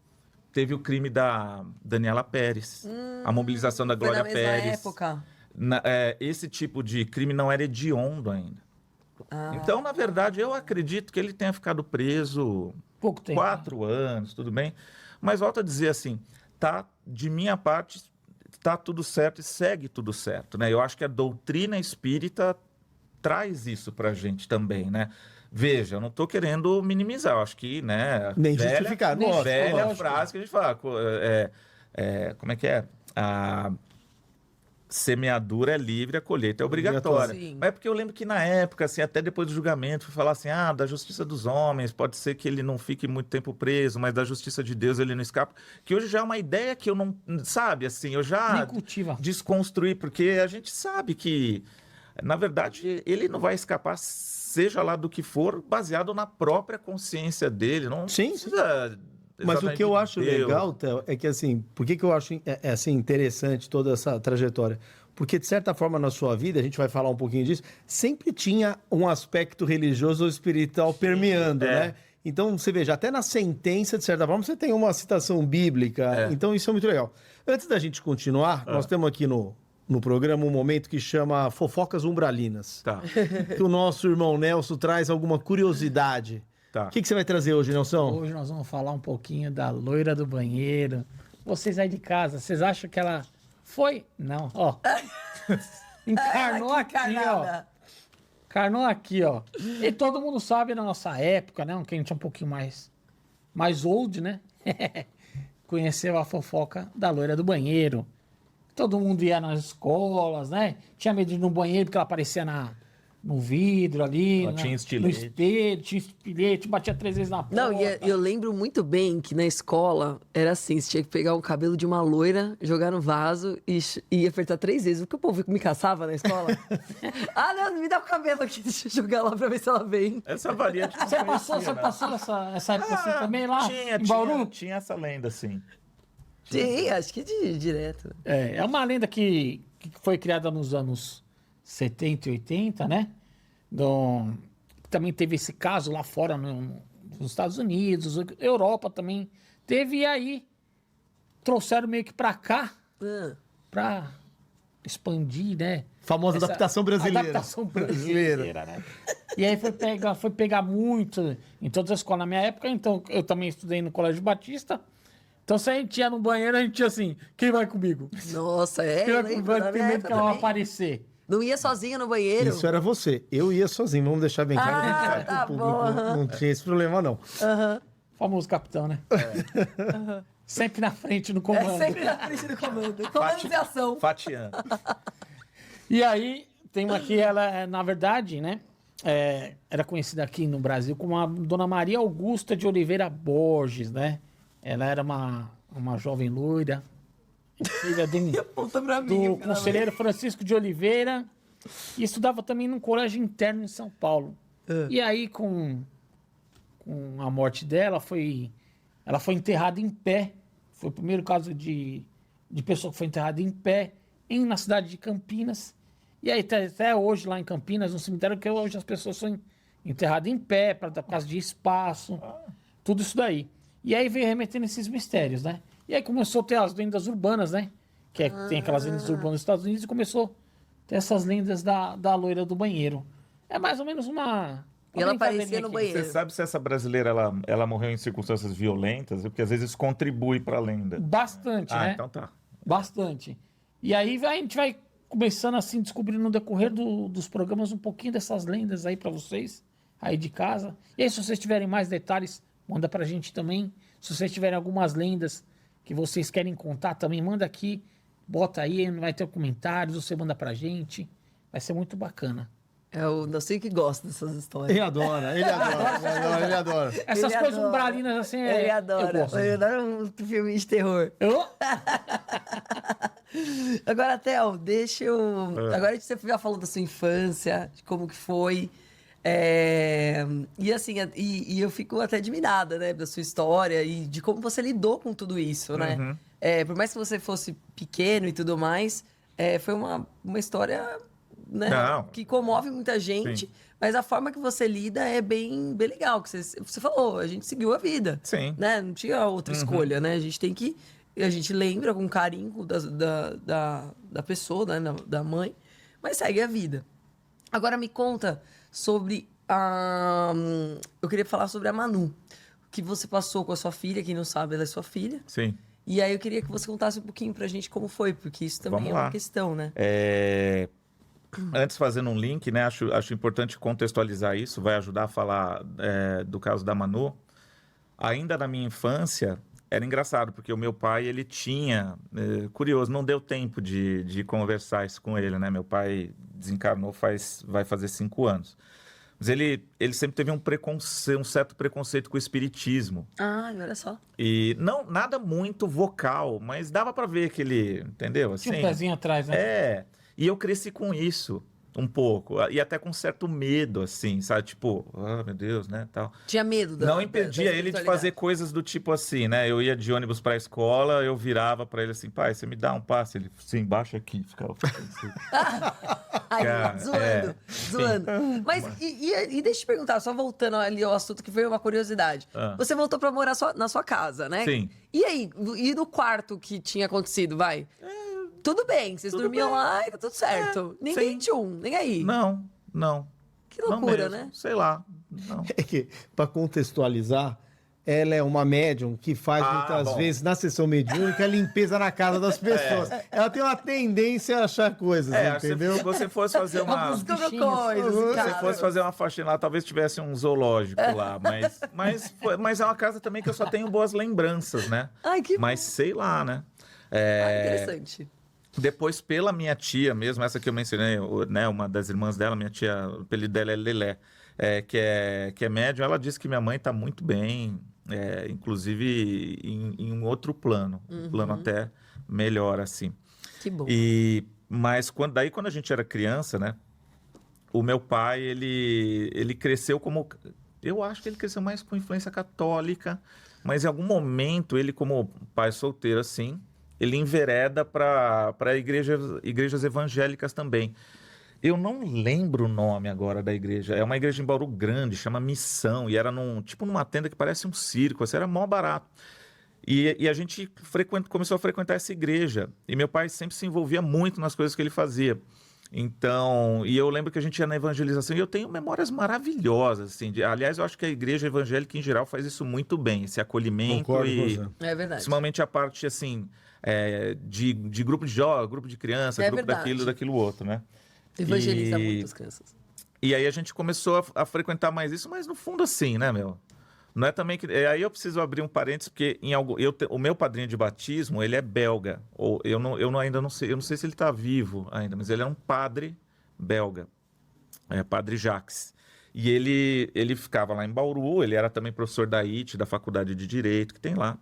Teve o crime da Daniela Pérez, a mobilização da Glória Foi na mesma Pérez. época. Esse tipo de crime não era hediondo ainda. Então, na verdade, eu acredito que ele tenha ficado preso Pouco tempo. 4 anos, tudo bem. Mas volto a dizer assim, de minha parte, tá tudo certo e segue tudo certo, né? Eu acho que a doutrina espírita traz isso pra gente também, né? Veja, eu não estou querendo minimizar, eu acho que, né? Nem justificar, lógico, Velha lógico. frase que a gente fala, como é que é? A semeadura é livre, a colheita é obrigatória. Sim. Mas é porque eu lembro que na época, assim, até depois do julgamento, foi falar assim, da justiça dos homens, pode ser que ele não fique muito tempo preso, mas da justiça de Deus ele não escapa. Que hoje já é uma ideia que eu não, sabe, assim, eu já Nem cultiva. desconstruí, porque a gente sabe que, na verdade, ele não vai escapar, seja lá do que for, baseado na própria consciência dele. Não Sim, precisa Mas o que eu acho Deus. legal, Theo, é que assim, por que eu acho assim, interessante toda essa trajetória? Porque, de certa forma, na sua vida, a gente vai falar um pouquinho disso, sempre tinha um aspecto religioso ou espiritual permeando, né? Então, você veja, até na sentença, de certa forma, você tem uma citação bíblica. Então, isso é muito legal. Antes da gente continuar, nós temos aqui no programa um momento que chama Fofocas Umbralinas. Tá. Que o nosso irmão Nelson traz alguma curiosidade. Tá. O que você vai trazer hoje, Nelson? Hoje nós vamos falar um pouquinho da loira do banheiro. Vocês aí de casa, vocês acham que ela foi? Não, ó. Encarnou Que aqui, ó. encarnada. Encarnou aqui, ó. E todo mundo sabe na nossa época, né? Que a gente é um pouquinho mais old, né? Conheceu a fofoca da loira do banheiro. Todo mundo ia nas escolas, né? Tinha medo de ir no banheiro porque ela aparecia no vidro ali. Ela tinha no estilete. espelho, tinha estilete, batia 3 vezes na porta. Não, e eu lembro muito bem que na escola era assim, você tinha que pegar o cabelo de uma loira, jogar no vaso e apertar 3 vezes. O que o povo me caçava na escola? Não, me dá o cabelo aqui, deixa eu jogar lá pra ver se ela vem. Essa variante não Você conhecia, passou né? essa época assim também lá? Tinha, em Bauru? tinha essa lenda, sim. Sim, acho que direto. É uma lenda que foi criada nos anos 70 e 80, né? Também teve esse caso lá fora, nos Estados Unidos, Europa também teve, e aí trouxeram meio que pra cá, pra expandir, né? Famosa Essa adaptação brasileira. Adaptação brasileira, né? E aí foi pegar muito em todas as escolas. Na minha época, então, eu também estudei no Colégio Batista. Então, se a gente ia no banheiro, a gente tinha assim, quem vai comigo? Nossa, Quem eu vai lembro, comigo? na Tem minha medo que época ela vai também. aparecer. Não ia sozinha no banheiro. Isso era você. Eu ia sozinho, vamos deixar bem claro. que a gente sabe que tá o público bom. não tinha esse problema, não. Famoso capitão, né? Sempre na frente no comando. É sempre na frente do comando. Comando de ação. Fatiando. E aí, tem uma que ela, na verdade, né? Era conhecida aqui no Brasil como a Dona Maria Augusta de Oliveira Borges, né? Ela era uma jovem loira, filha Aponta pra mim. do conselheiro Francisco de Oliveira, e estudava também num colégio interno em São Paulo. E aí, com a morte dela, ela foi enterrada em pé. Foi o primeiro caso de pessoa que foi enterrada em pé na cidade de Campinas. E aí, até hoje, lá em Campinas, no cemitério, que hoje as pessoas são enterradas em pé, por causa de espaço, tudo isso daí. E aí veio remetendo esses mistérios, né? E aí começou a ter as lendas urbanas, né? Tem aquelas lendas urbanas nos Estados Unidos, e começou a ter essas lendas da loira do banheiro. É mais ou menos uma E ela brincadeirinha aparecia no aqui. banheiro. Você sabe se essa brasileira ela morreu em circunstâncias violentas? Porque às vezes isso contribui para a lenda. Bastante, né? Então tá. Bastante. E aí a gente vai começando assim, descobrindo no decorrer dos programas um pouquinho dessas lendas aí pra vocês, aí de casa. E aí, se vocês tiverem mais detalhes, manda pra gente também. Se vocês tiverem algumas lendas que vocês querem contar também, manda aqui, bota aí, vai ter comentários, você manda pra gente. Vai ser muito bacana. É o Nelson que gosta dessas histórias. Ele adora, ele adora, ele adora. Essas Ele coisas adora. umbralinas assim, Ele eu adora. gosto. Ele adora um filme de terror. Eu? Agora, Theo, deixa eu... Agora você já falou da sua infância, de como que foi. E assim, e eu fico até admirada, né, da sua história e de como você lidou com tudo isso, né? Por mais que você fosse pequeno e tudo mais, foi uma história, né, que comove muita gente, mas a forma que você lida é bem legal. Que você falou, a gente seguiu a vida. Sim. Né? Não tinha outra escolha, né? A gente tem que... A gente lembra com carinho da pessoa, né? Da mãe, mas segue a vida. Agora me conta sobre a... Eu queria falar sobre a Manu, que você passou com a sua filha, quem não sabe, ela é sua filha. Sim. E aí eu queria que você contasse um pouquinho pra gente como foi, porque isso também Vamos é uma lá. questão, né? Antes, fazendo um link, né? Acho importante contextualizar isso, vai ajudar a falar do caso da Manu. Ainda na minha infância, era engraçado, porque o meu pai, ele tinha... curioso, não deu tempo de conversar isso com ele, né? Meu pai desencarnou vai fazer 5 anos. Mas ele sempre teve um certo preconceito com o espiritismo. Ah, olha só. E não, nada muito vocal, mas dava pra ver que ele, entendeu? Assim, Tinha um pezinho atrás, né? E eu cresci com isso um pouco, e até com certo medo, assim, sabe? Tipo, meu Deus, né, tal. Tinha medo da Não impedia ele de fazer coisas do tipo assim, né? Eu ia de ônibus pra escola, eu virava pra ele assim, pai, você me dá um passe? Ele, sim, baixa aqui. Ficava assim. Aí, Cara, zoando. Mas, e deixa eu te perguntar, só voltando ali ao assunto que foi uma curiosidade. Você voltou pra morar na sua casa, né? Sim. E aí, e no quarto que tinha acontecido, vai? Tudo bem, vocês dormiam lá e tá tudo certo. Ninguém nem aí. Não. Que loucura, não mesmo. né? Sei lá. Não. É que, para contextualizar, ela é uma médium que faz muitas vezes, na sessão mediúnica, a limpeza na casa das pessoas. Ela tem uma tendência a achar coisas, entendeu? Se você fosse fazer uma... Buscando coisas, Se cara. você fosse fazer uma faxina lá, talvez tivesse um zoológico lá, mas é uma casa também que eu só tenho boas lembranças, né? Ai, que Mas sei lá, né? interessante. Depois, pela minha tia mesmo, essa que eu mencionei, né, uma das irmãs dela, minha tia, o apelido dela é Lelé, que é médium, ela disse que minha mãe está muito bem, inclusive em um outro plano, um plano até melhor, assim. Que bom. Mas quando a gente era criança, né, o meu pai, ele cresceu como... Eu acho que ele cresceu mais com influência católica, mas em algum momento, ele como pai solteiro, assim... ele envereda para igrejas evangélicas também. Eu não lembro o nome agora da igreja. É uma igreja em Bauru grande, chama Missão. E era numa tenda que parece um circo. Assim, era mó barato. E a gente começou a frequentar essa igreja. E meu pai sempre se envolvia muito nas coisas que ele fazia. Então, e eu lembro que a gente ia na evangelização. E eu tenho memórias maravilhosas. Assim, aliás, eu acho que a igreja evangélica, em geral, faz isso muito bem. Esse acolhimento. Concordo com você. É verdade. Principalmente a parte, assim... de grupo de jovens, grupo de criança, grupo verdade. daquilo outro, né? Evangeliza muito as crianças. E aí a gente começou a frequentar mais isso, mas no fundo assim, né, meu? Não é também que... Aí eu preciso abrir um parênteses, porque o meu padrinho de batismo, ele é belga. Ou ainda não sei, eu não sei se ele está vivo ainda, mas ele é um padre belga. Padre Jacques. E ele ficava lá em Bauru, ele era também professor da IT, da Faculdade de Direito, que tem lá.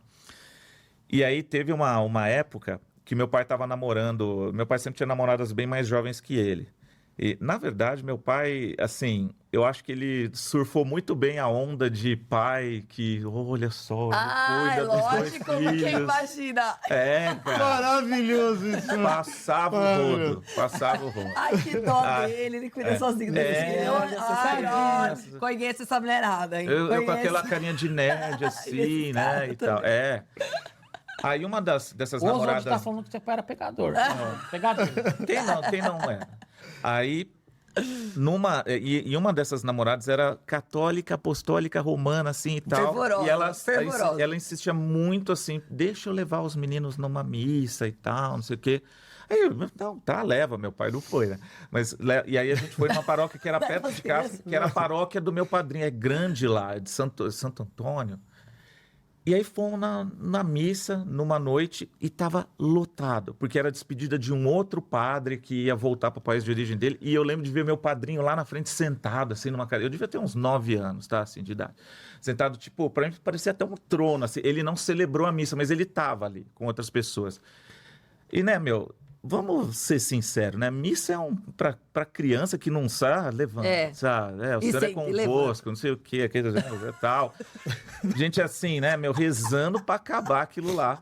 E aí teve uma época que meu pai estava namorando... Meu pai sempre tinha namoradas bem mais jovens que ele. E, na verdade, meu pai, assim... Eu acho que ele surfou muito bem a onda de pai que... Olha só, cuida dos dois lógico, quem filhos. imagina. Cara. Maravilhoso isso. Passava o rodo. Ai, que dó dele, ele cuida sozinho dos filhos. Ai, conhece essa mulherada, hein? Eu com Conhece. aquela carinha de nerd, assim, né? E tal. Aí uma dessas O Oswald namoradas... tá falando que seu pai era pegador. Pegador. Quem não é? Aí, uma dessas namoradas era católica, apostólica, romana, assim e tal. Fervorosa, E ela insistia muito assim, deixa eu levar os meninos numa missa e tal, não sei o quê. Aí eu, não, tá, leva, meu pai não foi, né? E aí a gente foi numa paróquia que era perto de casa, que era a paróquia do meu padrinho, é grande lá, de Santo Antônio. E aí fomos na missa, numa noite, e estava lotado, porque era a despedida de um outro padre que ia voltar para o país de origem dele, e eu lembro de ver meu padrinho lá na frente, sentado, assim, numa cadeira. Eu devia ter uns 9 anos, tá, assim, de idade. Sentado, tipo, para mim parecia até um trono, assim. Ele não celebrou a missa, mas ele estava ali com outras pessoas. E, né, vamos ser sinceros, né? Missa é pra criança que não sabe, levanta, sabe? O E senhor é sempre convosco, não sei o quê, aquele tal. Gente assim, né, rezando pra acabar aquilo lá.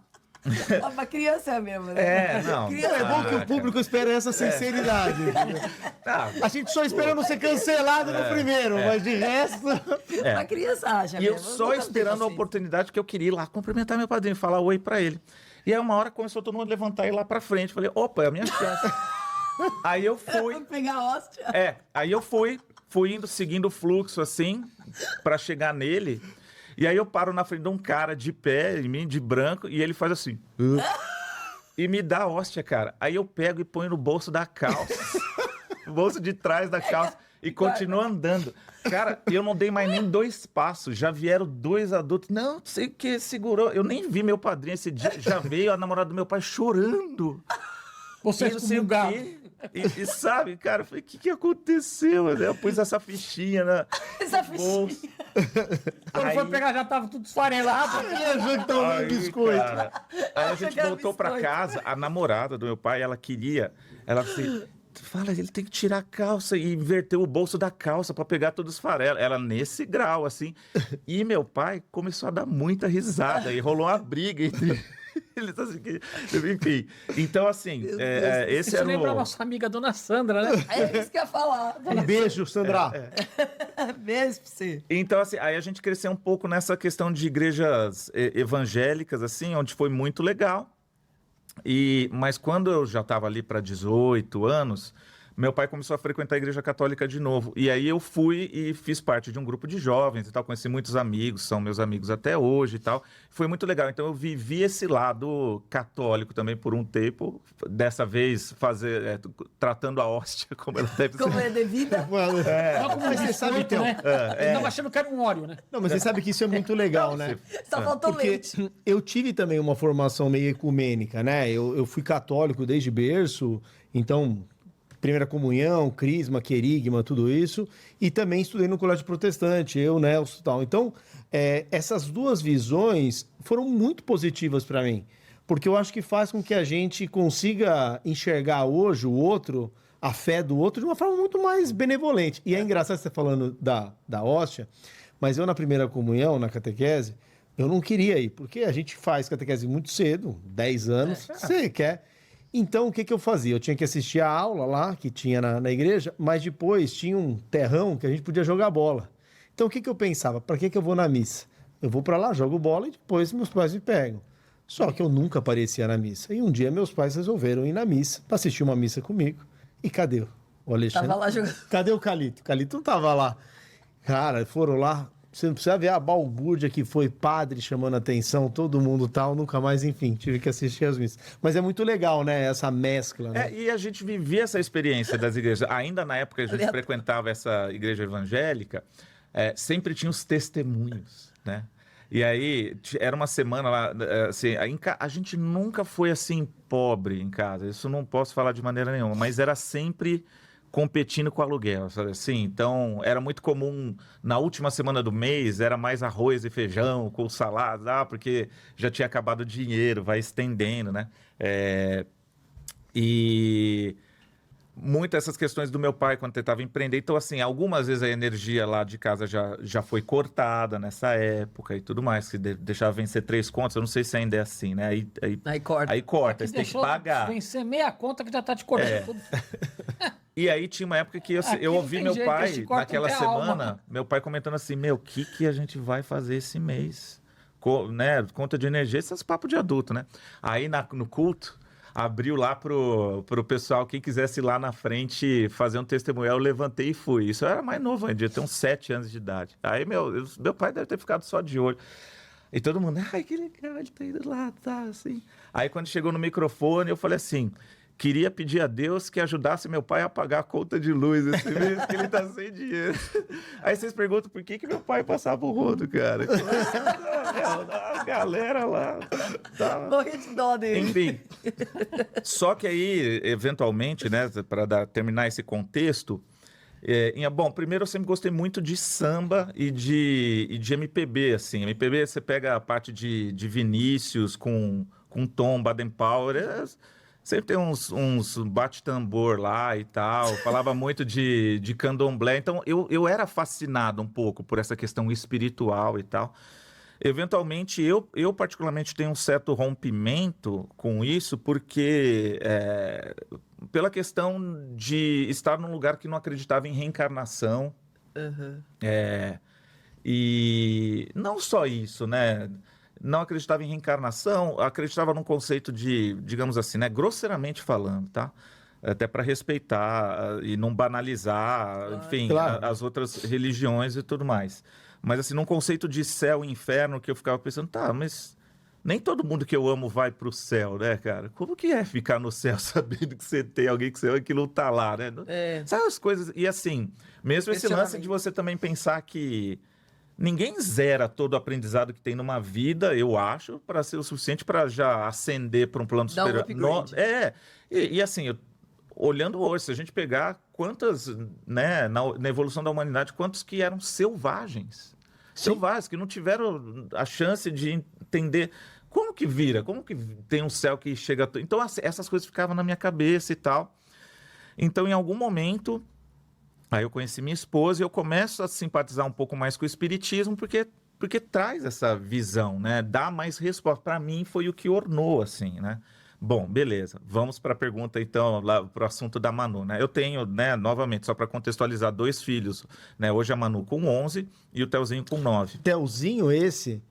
Pra criança mesmo, né? Não. Criança. É bom que o público espera essa sinceridade. A gente só espera não ser cancelado no primeiro, mas de resto... Pra criança acha E eu mesmo. só nunca esperando a tenho paciência. oportunidade que eu queria ir lá cumprimentar meu padrinho, falar oi pra ele. E aí uma hora começou todo mundo a levantar e ir lá pra frente. Falei, opa, é a minha chance. Aí eu fui... Vou pegar a hóstia. Aí eu fui indo, seguindo o fluxo, assim, pra chegar nele. E aí eu paro na frente de um cara de pé, em mim, de branco, e ele faz assim... E me dá a hóstia, cara. Aí eu pego e ponho no bolso da calça. No bolso de trás da calça. E continuo andando. Cara, eu não dei mais nem 2 passos. Já vieram 2 adultos. Não sei o que segurou. Eu nem vi meu padrinho esse dia. Já veio a namorada do meu pai chorando. Você é E não sei o excomungado. quê. E sabe, cara, eu falei, o que aconteceu? Eu pus essa fichinha na Essa bolsa. Quando foi pegar, já tava tudo esfarelado. Ele achou que tava Aí, no biscoito. cara, aí a gente Pegar voltou pra biscoito. casa, a namorada do meu pai, ela assim, fala, ele tem que tirar a calça e inverter o bolso da calça pra pegar todos os farelos. Ela nesse grau, assim. E meu pai começou a dar muita risada e rolou uma briga entre eles, assim, enfim. Então, assim, esse Isso era lembra a o... nossa amiga Dona Sandra, né? É isso que eu ia falar. Um beijo, Sandra. Beijo pra você. Então, assim, aí a gente cresceu um pouco nessa questão de igrejas evangélicas, assim, onde foi muito legal. Mas quando eu já estava ali para 18 anos, meu pai começou a frequentar a igreja católica de novo. E aí eu fui e fiz parte de um grupo de jovens e tal, conheci muitos amigos, são meus amigos até hoje e tal. Foi muito legal. Então eu vivi esse lado católico também por um tempo, dessa vez tratando a hóstia como ela deve Como ser. é devida? Só como Mas um você sabe, biscoito, Theo, né? Ele tava achando que era um Oreo, né? Não, mas você sabe que isso é muito legal, né? Só faltou Porque leite. eu tive também uma formação meio ecumênica, né? Eu fui católico desde berço, então, primeira comunhão, crisma, querigma, tudo isso. E também estudei no colégio protestante, eu, Nelson e tal. Então, essas duas visões foram muito positivas para mim. Porque eu acho que faz com que a gente consiga enxergar hoje o outro, a fé do outro, de uma forma muito mais benevolente. E é engraçado você falando da hóstia, mas eu na primeira comunhão, na catequese, eu não queria ir, porque a gente faz catequese muito cedo, 10 anos, você quer. Então, o que eu fazia? Eu tinha que assistir a aula lá, que tinha na igreja, mas depois tinha um terrão que a gente podia jogar bola. Então, o que eu pensava? Para que eu vou na missa? Eu vou para lá, jogo bola e depois meus pais me pegam. Só que eu nunca aparecia na missa. E um dia meus pais resolveram ir na missa, para assistir uma missa comigo. E cadê o Alexandre? Tava lá jogando. Cadê o Calito? O Calito não tava lá. Cara, foram lá. Você não precisa ver a balbúrdia que foi padre chamando atenção, todo mundo tal, nunca mais, enfim, tive que assistir as missas. Mas é muito legal, né? Essa mescla, né? E a gente vivia essa experiência das igrejas. Ainda na época que a gente frequentava essa igreja evangélica, sempre tinha os testemunhos, né? E aí, era uma semana lá, assim, a gente nunca foi assim pobre em casa, isso não posso falar de maneira nenhuma, mas era sempre competindo com o aluguel, sabe assim? Então, era muito comum, na última semana do mês, era mais arroz e feijão com salada, porque já tinha acabado o dinheiro, vai estendendo, né? E muitas essas questões do meu pai quando tentava empreender. Então, assim, algumas vezes a energia lá de casa já foi cortada nessa época e tudo mais, que deixava vencer 3 contas. Eu não sei se ainda é assim, né? Aí corta. Aí corta, aí você tem que Deixou pagar. vencer meia conta que já tá te cortando tudo. E aí tinha uma época que Aqui eu não ouvi tem meu jeito, pai, esse corta naquela até a alma. semana, meu pai comentando assim, o que a gente vai fazer esse mês? Né? Conta de energia, esses papos de adulto, né? Aí no culto, abriu lá pro pessoal, quem quisesse ir lá na frente fazer um testemunho, eu levantei e fui. Isso eu era mais novo ainda, eu tinha uns 7 anos de idade. Aí meu pai deve ter ficado só de olho. E todo mundo, ai, que legal, ele tá indo lá, tá, assim. Aí quando chegou no microfone, eu falei assim, queria pedir a Deus que ajudasse meu pai a pagar a conta de luz esse mês, que ele tá sem dinheiro. Aí vocês perguntam por que meu pai passava o rodo, cara. A galera lá... Tá... Morri de dó dele. Enfim. Só que aí, eventualmente, né, para terminar esse contexto, bom, primeiro eu sempre gostei muito de samba e de MPB, assim. MPB, você pega a parte de Vinícius com Tom, Baden Powell, sempre tem uns bate-tambor lá e tal, falava muito de candomblé, então eu era fascinado um pouco por essa questão espiritual e tal. Eventualmente, eu particularmente tenho um certo rompimento com isso, porque pela questão de estar num lugar que não acreditava em reencarnação, e não só isso, né? Não acreditava em reencarnação, acreditava num conceito de, digamos assim, né? Grosseiramente falando, tá? Até para respeitar e não banalizar, enfim, Claro. as outras religiões e tudo mais. Mas assim, num conceito de céu e inferno, que eu ficava pensando, tá, mas nem todo mundo que eu amo vai pro céu, né, cara? Como que é ficar no céu sabendo que você tem alguém que você ama e que não tá lá, né? Sabe as coisas? E assim, mesmo esse lance de você também pensar que ninguém zera todo o aprendizado que tem numa vida, eu acho, para ser o suficiente para já ascender para um plano Dar um superior. upgrade. E assim, olhando hoje, se a gente pegar quantas, né, na evolução da humanidade, quantos que eram selvagens. Selvagens, que não tiveram a chance de entender como que vira, como que tem um céu que chega... Então, essas coisas ficavam na minha cabeça e tal. Então, em algum momento... Aí eu conheci minha esposa e eu começo a simpatizar um pouco mais com o espiritismo porque traz essa visão, né? Dá mais resposta. Para mim foi o que ornou, assim, né? Bom, beleza. Vamos para a pergunta, então, lá para o assunto da Manu, né? Eu tenho, né, novamente, só para contextualizar, 2 filhos, né? Hoje a Manu com 11 e o Telzinho com 9. Telzinho esse,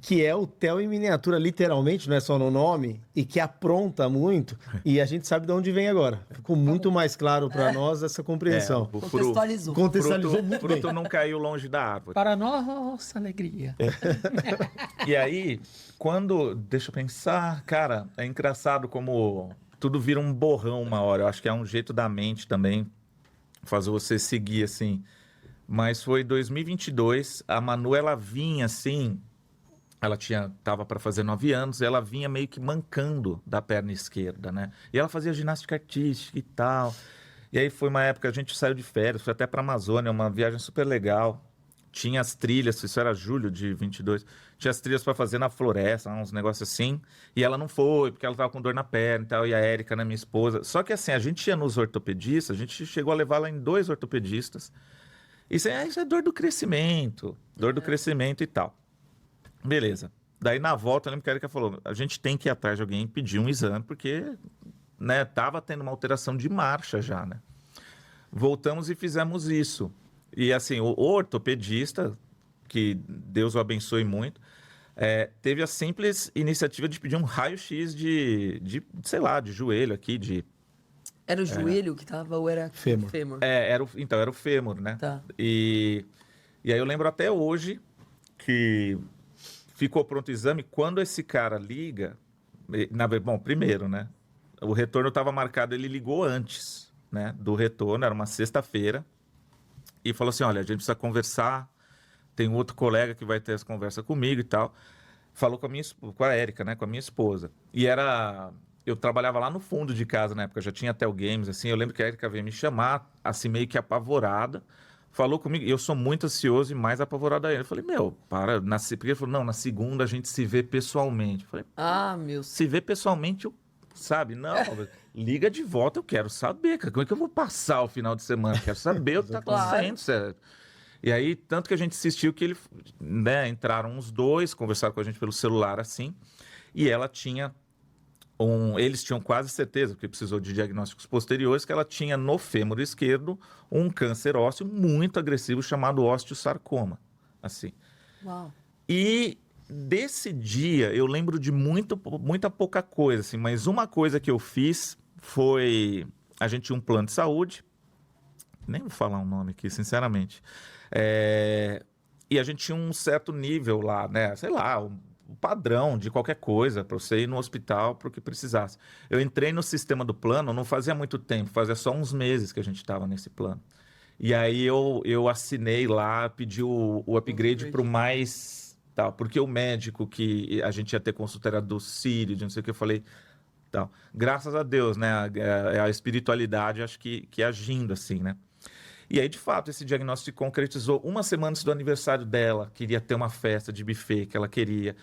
que é o Tel em miniatura, literalmente, não é só no nome, e que apronta muito, e a gente sabe de onde vem agora. Ficou muito mais claro para nós essa compreensão. Contextualizou. Contextualizou muito bem. Fruto não caiu longe da árvore. Para nossa alegria. E aí, deixa eu pensar, cara, é engraçado como tudo vira um borrão uma hora. Eu acho que é um jeito da mente também fazer você seguir, assim. Mas foi 2022, a Manu, ela vinha, assim, ela tava para fazer 9 anos, ela vinha meio que mancando da perna esquerda, né? E ela fazia ginástica artística e tal. E aí foi uma época, a gente saiu de férias, foi até para a Amazônia, uma viagem super legal. Tinha as trilhas, isso era julho de 22, tinha as trilhas para fazer na floresta, uns negócios assim, e ela não foi, porque ela tava com dor na perna e tal, e a Érica, né, minha esposa. Só que assim, a gente ia nos ortopedistas, a gente chegou a levar ela em 2 ortopedistas, e isso é dor do crescimento e tal. Beleza. Daí na volta, eu lembro que a Érica falou, a gente tem que ir atrás de alguém e pedir um exame, porque, né, tava tendo uma alteração de marcha já, né. Voltamos e fizemos isso. E assim, o ortopedista, que Deus o abençoe muito, teve a simples iniciativa de pedir um raio-x de, sei lá, de joelho aqui, Era o joelho que tava ou era Fêmur. era o fêmur, né? Tá. E aí eu lembro até hoje que ficou pronto o exame, quando esse cara liga, bom, primeiro, né? O retorno estava marcado, ele ligou antes, né, do retorno, era uma sexta-feira, e falou assim, olha, a gente precisa conversar, tem um outro colega que vai ter essa conversa comigo e tal. Falou com a Érica, né, com a minha esposa. E eu trabalhava lá no fundo de casa na época, já tinha Tel Games, assim, eu lembro que a Érica veio me chamar, assim, meio que apavorada, falou comigo, e eu sou muito ansioso e mais apavorado ainda. Eu falei, porque ele falou, não, na segunda a gente se vê pessoalmente. Eu falei, meu... se vê pessoalmente, sabe? Não, liga de volta, eu quero saber, cara. Como é que eu vou passar o final de semana? Eu quero saber o que tá acontecendo, sério. E aí, tanto que a gente insistiu que entraram os 2, conversaram com a gente pelo celular, assim, e ela tinha eles tinham quase certeza, porque precisou de diagnósticos posteriores, que ela tinha no fêmur esquerdo um câncer ósseo muito agressivo chamado osteosarcoma, assim. Uau. E desse dia, eu lembro de muita pouca coisa, assim, mas uma coisa que eu fiz foi... A gente tinha um plano de saúde, nem vou falar um nome aqui, sinceramente, e a gente tinha um certo nível lá, né, sei lá, o padrão de qualquer coisa, para você ir no hospital para o que precisasse. Eu entrei no sistema do plano, não fazia muito tempo, fazia só uns meses que a gente estava nesse plano. E aí eu assinei lá, pedi o upgrade para o mais... Tal, porque o médico que a gente ia ter consulta era do Sírio, de não sei o que, eu falei... Tal. Graças a Deus, né? A espiritualidade, acho que agindo assim, né? E aí, de fato, esse diagnóstico se concretizou uma semana antes do aniversário dela. Queria ter uma festa de buffet que ela queria.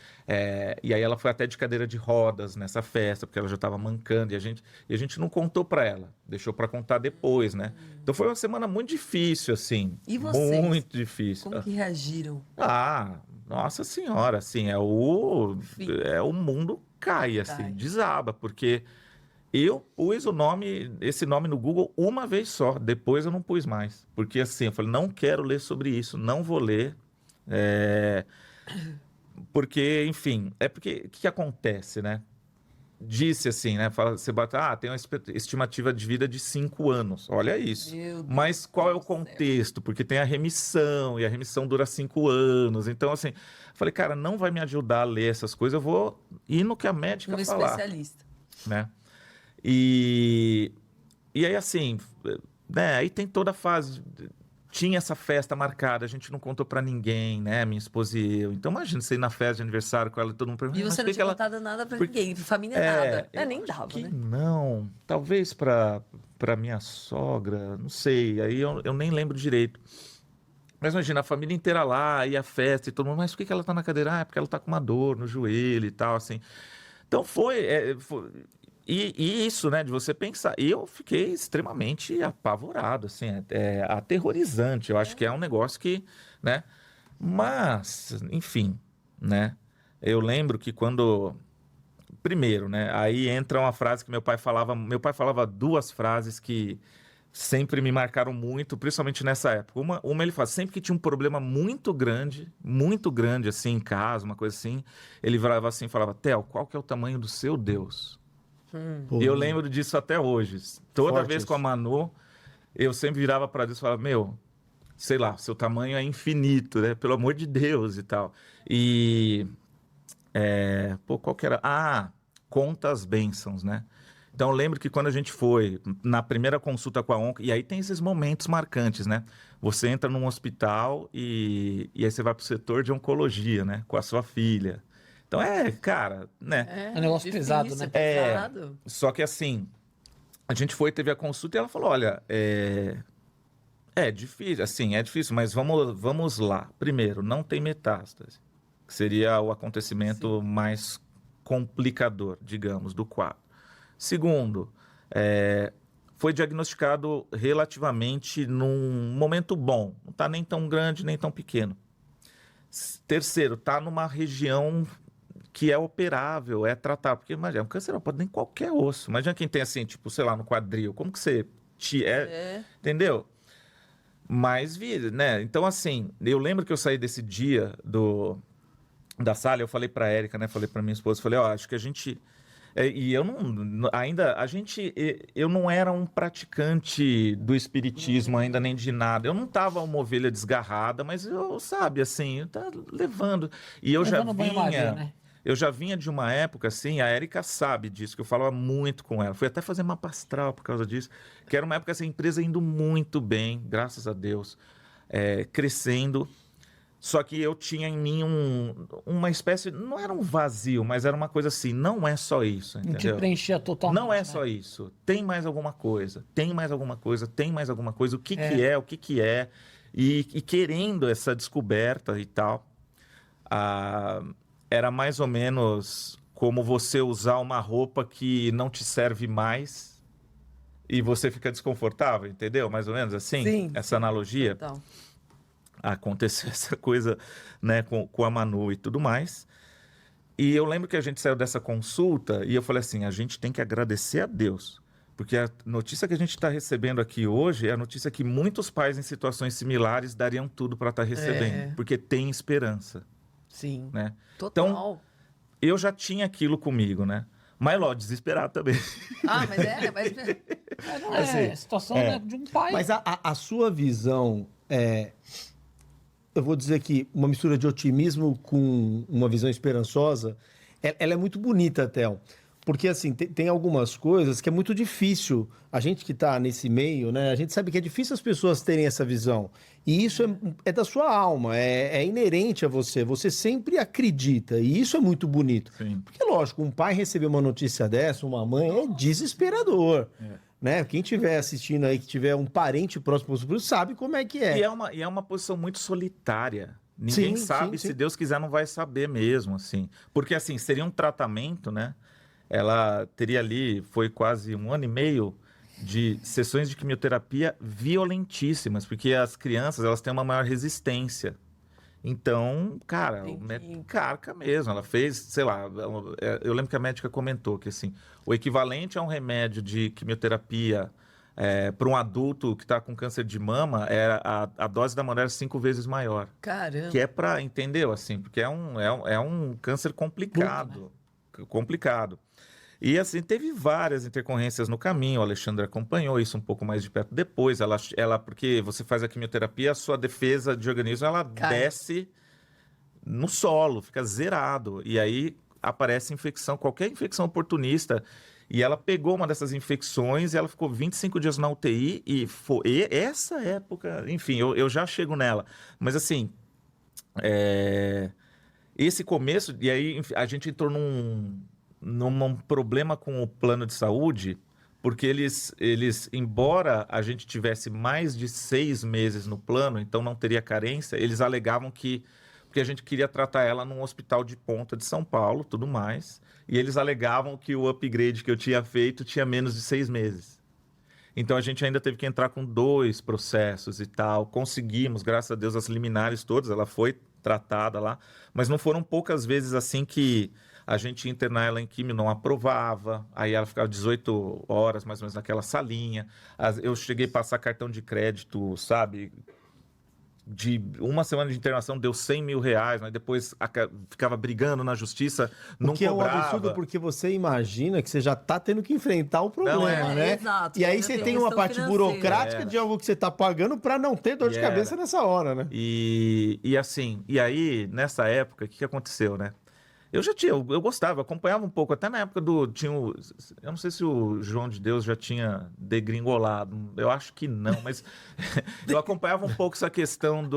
E aí ela foi até de cadeira de rodas nessa festa, porque ela já estava mancando. E a gente não contou para ela. Deixou para contar depois, né? Então foi uma semana muito difícil, assim. E vocês? Muito difícil. Como que reagiram? Nossa senhora, assim, o mundo cai, assim, desaba, porque... Eu pus esse nome no Google uma vez só, depois eu não pus mais. Porque assim, eu falei, não quero ler sobre isso, não vou ler. Porque, enfim, porque o que acontece, né? Disse assim, né? Você bota, tem uma estimativa de vida de 5 anos. Olha isso. Mas qual é o contexto? Porque tem a remissão, e a remissão dura 5 anos. Então, assim, falei, cara, não vai me ajudar a ler essas coisas, eu vou ir no que a médica falar. Especialista. Né? E aí, assim, né? Aí tem toda a fase. Tinha essa festa marcada, a gente não contou pra ninguém, né? Minha esposa e eu. Então, imagina você ir na festa de aniversário com ela, todo mundo pergunta. E você não tinha contado nada pra ninguém, pra família nada. Nem dava, né? Não, talvez pra minha sogra, não sei. Aí eu nem lembro direito. Mas imagina, a família inteira lá, e a festa e todo mundo. Mas por que ela tá na cadeira? É porque ela tá com uma dor no joelho e tal, assim. Então foi E isso, né, de você pensar. Eu fiquei extremamente apavorado, assim, aterrorizante. Eu acho que é um negócio que, né? Mas, enfim, né? Eu lembro que quando... Primeiro, né? Aí entra uma frase que meu pai falava. Meu pai falava 2 frases que sempre me marcaram muito, principalmente nessa época. Uma ele fala, sempre que tinha um problema muito grande, assim, em casa, uma coisa assim, ele virava assim e falava, Theo, qual que é o tamanho do seu Deus? Eu lembro disso até hoje. Toda vez com a Manu, eu sempre virava para Deus e falava, sei lá, seu tamanho é infinito, né? Pelo amor de Deus e tal. E, qual que era? Conta as bênçãos, né? Então, eu lembro que quando a gente foi na primeira consulta com a onco, e aí tem esses momentos marcantes, né? Você entra num hospital e aí você vai pro setor de oncologia, né? Com a sua filha. Então, cara, né? É um negócio pesado, né? Pesado. Só que assim, a gente teve a consulta e ela falou, olha, é difícil, assim, é difícil, mas vamos lá. Primeiro, não tem metástase, que seria o acontecimento mais complicador, digamos, do quadro. Segundo, foi diagnosticado relativamente num momento bom, não está nem tão grande, nem tão pequeno. Terceiro, está numa região que é operável, é tratável. Porque, imagina, um câncer pode nem qualquer osso. Imagina quem tem assim, tipo, sei lá, no quadril. Como que você... Entendeu? Mas, né? Então, assim, eu lembro que eu saí desse dia da sala, eu falei pra Érica, né? Falei pra minha esposa, falei, acho que a gente... E eu não... Ainda, eu não era um praticante do espiritismo ainda, nem de nada. Eu não tava uma ovelha desgarrada, mas eu, sabe, assim, eu tava levando. E eu já vinha... né? Eu já vinha de uma época, assim, a Érica sabe disso, que eu falava muito com ela. Fui até fazer mapa astral por causa disso. Que era uma época, essa empresa indo muito bem, graças a Deus, crescendo. Só que eu tinha em mim uma espécie... Não era um vazio, mas era uma coisa assim, não é só isso, entendeu? Não te preenchia totalmente. Não é só isso. Tem mais alguma coisa. Tem mais alguma coisa. Tem mais alguma coisa. O que é? O que é? E querendo essa descoberta e tal... Era mais ou menos como você usar uma roupa que não te serve mais e você fica desconfortável, entendeu? Mais ou menos assim? Sim. Essa analogia. Total. Aconteceu essa coisa, né, com a Manu e tudo mais. E eu lembro que a gente saiu dessa consulta e eu falei assim, a gente tem que agradecer a Deus. Porque a notícia que a gente está recebendo aqui hoje é a notícia que muitos pais em situações similares dariam tudo para estar recebendo. Porque tem esperança. Sim. Né? Total. Então, eu já tinha aquilo comigo, né? Mas, desesperado também. Mas a situação de um pai. Mas a sua visão eu vou dizer que uma mistura de otimismo com uma visão esperançosa, ela é muito bonita, Theo. Porque, assim, tem algumas coisas que é muito difícil. A gente que está nesse meio, né? A gente sabe que é difícil as pessoas terem essa visão. E isso é da sua alma, é inerente a você. Você sempre acredita. E isso é muito bonito. Sim. Porque, lógico, um pai receber uma notícia dessa, uma mãe, é desesperador. né? Quem estiver assistindo aí, que tiver um parente próximo sabe como é que é. E é uma posição muito solitária. Ninguém sabe, se Deus quiser, não vai saber mesmo, assim. Porque, assim, seria um tratamento, né? Ela teria ali, foi quase 1 ano e meio de sessões de quimioterapia violentíssimas, porque as crianças, elas têm uma maior resistência. Então, cara, o médico carca mesmo. Ela fez, sei lá, eu lembro que a médica comentou que, assim, o equivalente a um remédio de quimioterapia para um adulto que está com câncer de mama, a dose da mulher era 5 vezes maior. Caramba. Que é para, entendeu? Assim, porque é um câncer complicado. Complicado. E assim, teve várias intercorrências no caminho. O Alexandre acompanhou isso um pouco mais de perto depois. Porque você faz a quimioterapia, a sua defesa de organismo, ela desce no solo, fica zerado. E aí aparece infecção, qualquer infecção oportunista. E ela pegou uma dessas infecções e ela ficou 25 dias na UTI. E foi essa época, enfim, eu já chego nela. Mas assim, esse começo, e aí a gente entrou num problema com o plano de saúde, porque eles, embora a gente tivesse mais de 6 meses no plano, então não teria carência, eles alegavam porque a gente queria tratar ela num hospital de ponta de São Paulo, tudo mais, e eles alegavam que o upgrade que eu tinha feito tinha menos de 6 meses. Então a gente ainda teve que entrar com 2 processos e tal, conseguimos, graças a Deus, as liminares todas, ela foi tratada lá, mas não foram poucas vezes assim que a gente ia internar ela em químio, não aprovava, aí ela ficava 18 horas mais ou menos naquela salinha. Eu cheguei a passar cartão de crédito, sabe? De 1 semana de internação deu 100 mil reais, mas depois ficava brigando na justiça, não que cobrava. É um absurdo, porque você imagina que você já está tendo que enfrentar o problema, né? Exato. E aí você tem uma parte burocrática de algo que você está pagando para não ter dor de cabeça nessa hora, né? E assim, e aí, nessa época, o que aconteceu, né? Eu gostava, eu acompanhava um pouco, até na época eu não sei se o João de Deus já tinha degringolado, eu acho que não, mas eu acompanhava um pouco essa questão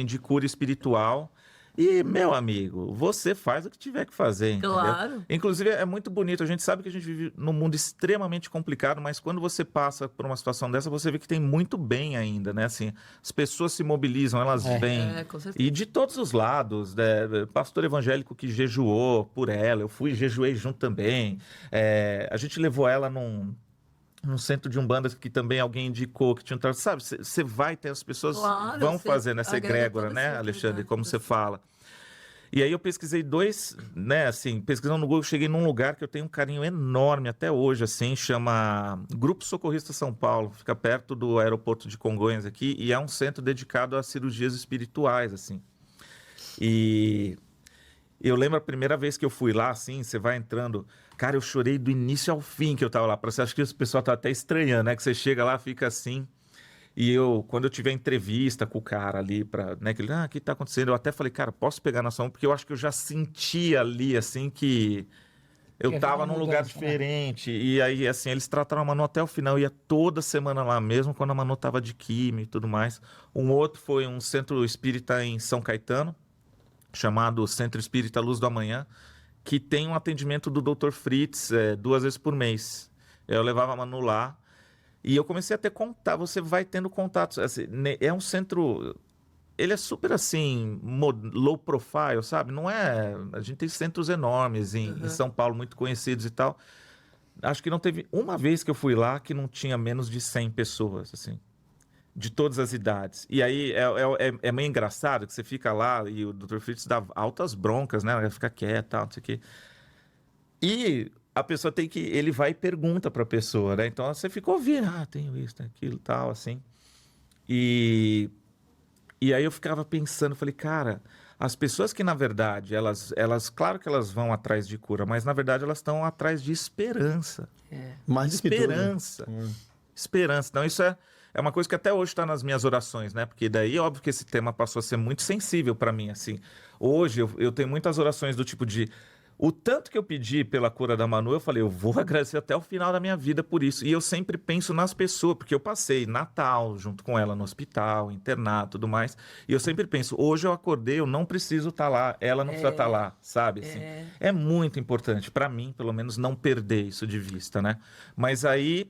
de cura espiritual. E, meu amigo, você faz o que tiver que fazer, entendeu? Claro. Inclusive, é muito bonito. A gente sabe que a gente vive num mundo extremamente complicado, mas quando você passa por uma situação dessa, você vê que tem muito bem ainda, né? Assim, as pessoas se mobilizam, elas vêm. Com certeza. E de todos os lados, né? Pastor evangélico que jejuou por ela, eu jejuei junto também. A gente levou ela num centro de Umbanda que também alguém indicou que tinha um trabalho. Sabe, você vai ter as pessoas vão fazer nessa egrégora, né, Alexandre, como você fala. E aí eu pesquisei 2, né, assim, pesquisando no Google, cheguei num lugar que eu tenho um carinho enorme até hoje, assim, chama Grupo Socorrista São Paulo, fica perto do aeroporto de Congonhas aqui, e é um centro dedicado a cirurgias espirituais, assim. E eu lembro a primeira vez que eu fui lá, assim, você vai entrando... Cara, eu chorei do início ao fim que eu tava lá. Acho que o pessoal tá até estranhando, né? Que você chega lá, fica assim. E quando eu tive a entrevista com o cara ali, né? Que ele, o que tá acontecendo? Eu até falei, cara, posso pegar na sua mão? Porque eu acho que eu já senti ali, assim, que eu tava num lugar diferente. E aí, assim, eles trataram a Manu até o final. Eu ia toda semana lá mesmo, quando a Manu tava de químio e tudo mais. Um outro foi um centro espírita em São Caetano, chamado Centro Espírita Luz do Amanhã, que tem um atendimento do Dr. Fritz 2 vezes por mês. Eu levava a Manu lá e eu comecei a ter contato. Você vai tendo contatos. Assim, é um centro... Ele é super, assim, low profile, sabe? Não é... A gente tem centros enormes em São Paulo, muito conhecidos e tal. Acho que não teve uma vez que eu fui lá que não tinha menos de 100 pessoas, assim. De todas as idades. E aí é meio engraçado que você fica lá e o Dr. Fritz dá altas broncas, né? Ela fica quieta, não sei o quê. E a pessoa ele vai e pergunta para a pessoa, né? Então você fica ouvindo, tenho isso, tem aquilo, tal, assim. E aí eu ficava pensando, falei, cara, as pessoas que na verdade, elas claro que elas vão atrás de cura, mas na verdade elas estão atrás de esperança. Mais esperança. Esperança. Então isso é uma coisa que até hoje está nas minhas orações, né? Porque daí, óbvio que esse tema passou a ser muito sensível para mim, assim. Hoje, eu tenho muitas orações do tipo de... O tanto que eu pedi pela cura da Manu, eu falei, eu vou agradecer até o final da minha vida por isso. E eu sempre penso nas pessoas, porque eu passei Natal junto com ela no hospital, internato, tudo mais. E eu sempre penso, hoje eu acordei, eu não preciso estar lá, ela não precisa estar lá, sabe? Assim, é muito importante, para mim, pelo menos, não perder isso de vista, né? Mas aí...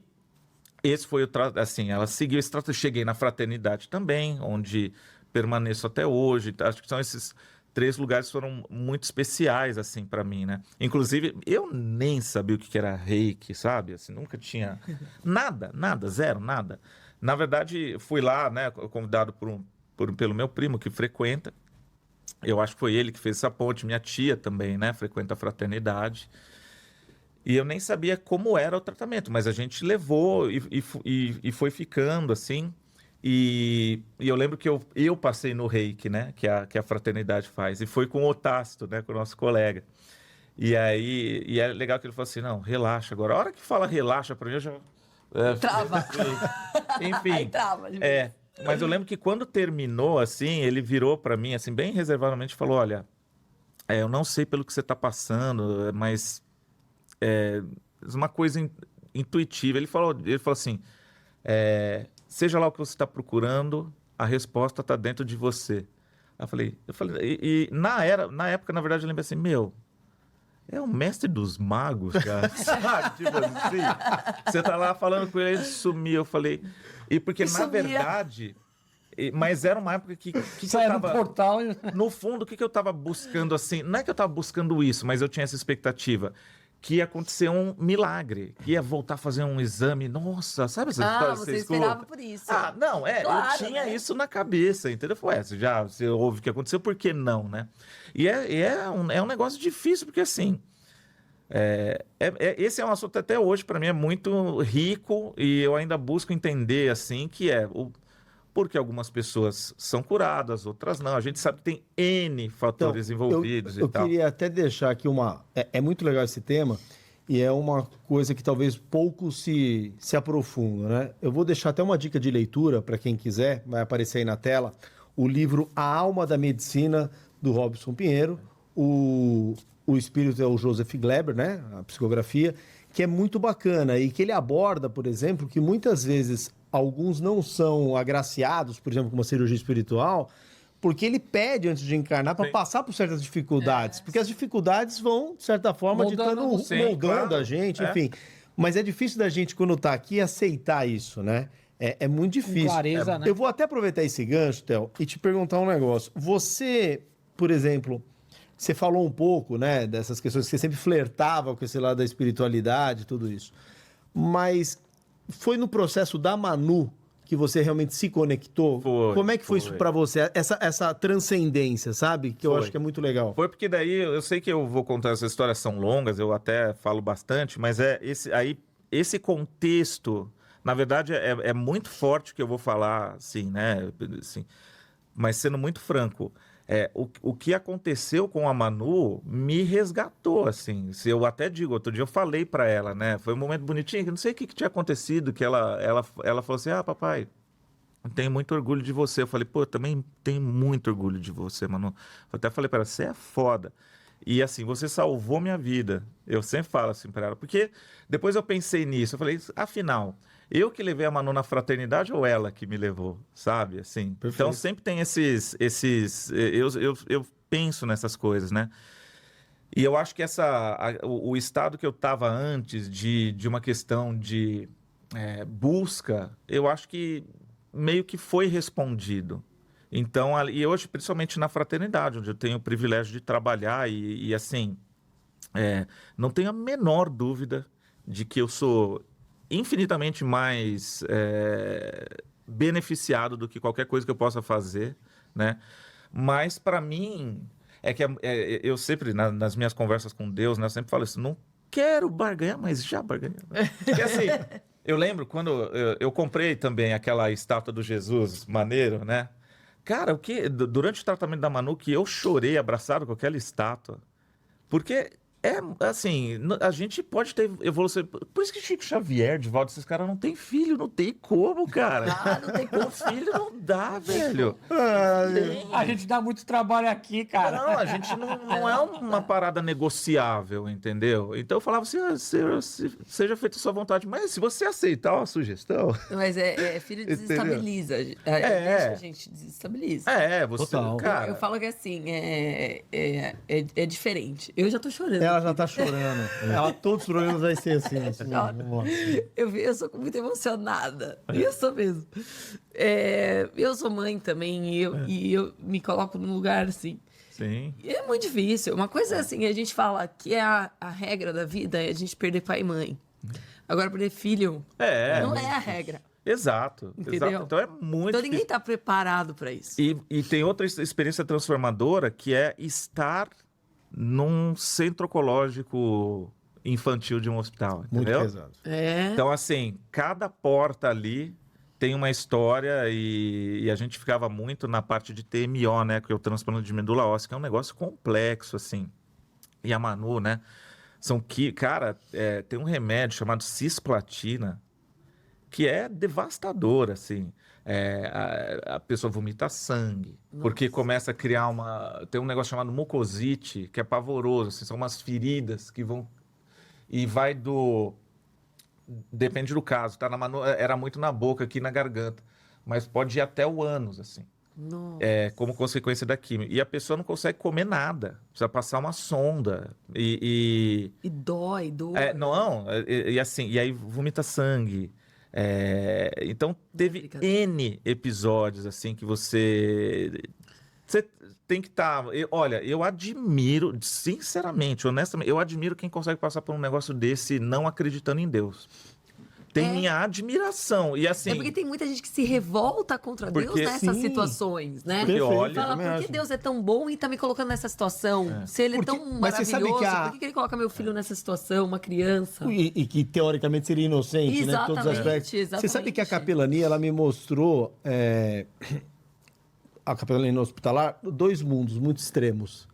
esse foi assim, ela seguiu esse trato. Eu cheguei na fraternidade também, onde permaneço até hoje. Acho que são esses 3 lugares que foram muito especiais, assim, para mim, né? Inclusive, eu nem sabia o que era reiki, sabe? Assim, nunca tinha nada, zero, nada. Na verdade, fui lá, né, convidado pelo meu primo, que frequenta. Eu acho que foi ele que fez essa ponte. Minha tia também, né, frequenta a fraternidade. E eu nem sabia como era o tratamento, mas a gente levou e foi ficando, assim. E eu lembro que eu passei no reiki, né? Que a fraternidade faz. E foi com o Otácito, né? Com o nosso colega. E é legal que ele falou assim, não, relaxa agora. A hora que fala relaxa, pra mim, eu já... Trava. Enfim. Aí trava. De vez. Mas eu lembro que quando terminou, assim, ele virou pra mim, assim, bem reservadamente, e falou, olha, eu não sei pelo que você tá passando, mas é uma coisa intuitiva. Ele falou assim, seja lá o que você está procurando, a resposta está dentro de você. Eu falei, e na época, na verdade, eu lembrei assim, é o mestre dos magos, cara. Sabe? Tipo assim, você tá lá falando com ele, ele sumiu. Eu falei, e porque na verdade, mas era uma época que Saia eu no tava... portal. No fundo, o que eu tava buscando, assim, não é que eu tava buscando isso, mas eu tinha essa expectativa. Que ia acontecer um milagre, que ia voltar a fazer um exame. Nossa, sabe essa história que você escuta? esperava por isso. Não, Claro, eu tinha né? isso na cabeça, entendeu? Foi, você ouve o que aconteceu, por que não, né? E é um negócio difícil, porque assim, esse é um assunto até hoje, para mim, é muito rico, e eu ainda busco entender, assim, porque algumas pessoas são curadas, outras não. A gente sabe que tem N fatores envolvidos eu e tal. queria até deixar aqui É muito legal esse tema e é uma coisa que talvez pouco se aprofunda, né? Eu vou deixar até uma dica de leitura para quem quiser, vai aparecer aí na tela, o livro A Alma da Medicina, do Robson Pinheiro. O espírito é o Joseph Gleber, né? A psicografia, que é muito bacana e que ele aborda, por exemplo, que muitas vezes alguns não são agraciados, por exemplo, com uma cirurgia espiritual, porque ele pede antes de encarnar para passar por certas dificuldades. Porque as dificuldades vão, de certa forma, moldando claro. a gente, enfim. Mas é difícil da gente, quando está aqui, aceitar isso, né? É muito difícil. Com clareza, né? Eu vou até aproveitar esse gancho, Theo, e te perguntar um negócio. Você, por exemplo, você falou um pouco, né, dessas questões que você sempre flertava com esse lado da espiritualidade e tudo isso. Mas foi no processo da Manu que você realmente se conectou? Como é que foi isso para você? Essa transcendência, sabe? Que eu acho que é muito legal. Foi porque daí, eu sei que eu vou contar, essas histórias são longas, eu até falo bastante, mas esse contexto, na verdade, é muito forte que eu vou falar, assim, né? Assim, mas sendo muito franco, o que aconteceu com a Manu me resgatou, assim. Eu até digo, outro dia eu falei para ela, né? Foi um momento bonitinho, que não sei o que tinha acontecido, que ela falou assim, papai, eu tenho muito orgulho de você. Eu falei, pô, eu também tenho muito orgulho de você, Manu. Eu até falei para ela, você é foda. E assim, você salvou minha vida. Eu sempre falo assim para ela, porque depois eu pensei nisso, eu falei, afinal, eu que levei a Manu na fraternidade ou ela que me levou, sabe? Assim, Perfeito. então sempre tem eu penso nessas coisas, né? E eu acho que o estado que eu estava antes de uma questão de busca, eu acho que meio que foi respondido. Então, e hoje, principalmente na fraternidade, onde eu tenho o privilégio de trabalhar e assim, não tenho a menor dúvida de que eu sou infinitamente mais beneficiado do que qualquer coisa que eu possa fazer, né? Mas para mim eu sempre nas minhas conversas com Deus, né, eu sempre falo isso, não quero barganhar, mas já barganhei. Porque assim, eu lembro quando eu comprei também aquela estátua do Jesus maneiro, né? Cara, durante o tratamento da Manu, que eu chorei abraçado com aquela estátua, porque assim, a gente pode ter evolução. Por isso que Chico Xavier, Divaldo, esses caras não tem filho, não tem como, cara. Não tem como. Filho não dá, velho. A gente dá muito trabalho aqui, cara. Não, a gente não é uma parada negociável, entendeu? Então eu falava assim, seja feita a sua vontade. Mas se você aceitar uma sugestão... Mas filho desestabiliza. Deixa a gente desestabiliza. Você... Total. Cara... Eu falo que assim, é diferente. Eu já tô chorando. ela já tá chorando. Ela, todos os programas vai ser assim. Vamos lá. Eu sou muito emocionada. Eu sou mesmo. Eu sou mãe também e eu me coloco num lugar assim. Sim. E é muito difícil. Uma coisa assim, a gente fala que é a regra da vida é a gente perder pai e mãe. Agora, perder filho não é a regra. Exato. Entendeu? Exato. Então é muito Então ninguém difícil. está preparado para isso. E tem outra experiência transformadora que é estar num centro oncológico infantil de um hospital, Muito entendeu? pesado. Então, assim, cada porta ali tem uma história e a gente ficava muito na parte de TMO, né? Que é o transplante de medula óssea, que é um negócio complexo, assim. E a Manu, né? Cara, tem um remédio chamado cisplatina que é devastador, assim. A pessoa vomita sangue, porque começa a criar tem um negócio chamado mucosite, que é pavoroso, assim, são umas feridas que vão... E vai depende do caso, tá? Era muito na boca, aqui na garganta, mas pode ir até o ânus, assim. Nossa. Como consequência da química. E a pessoa não consegue comer nada, precisa passar uma sonda. E dói. Assim, e aí vomita sangue. Então teve N episódios assim que você tem que estar. Olha, eu admiro, sinceramente, honestamente, eu admiro quem consegue passar por um negócio desse não acreditando em Deus. Tem minha admiração. E assim. Porque tem muita gente que se revolta contra Deus nessas situações, né? Porque, olha, fala, por que Deus é tão bom e tá me colocando nessa situação? Se ele é tão mas você sabe maravilhoso, que por que ele coloca meu filho nessa situação, uma criança? E que teoricamente seria inocente, né? Todos os aspectos. Você sabe que a capelania, ela me mostrou, a capelania hospitalar, dois mundos muito extremos.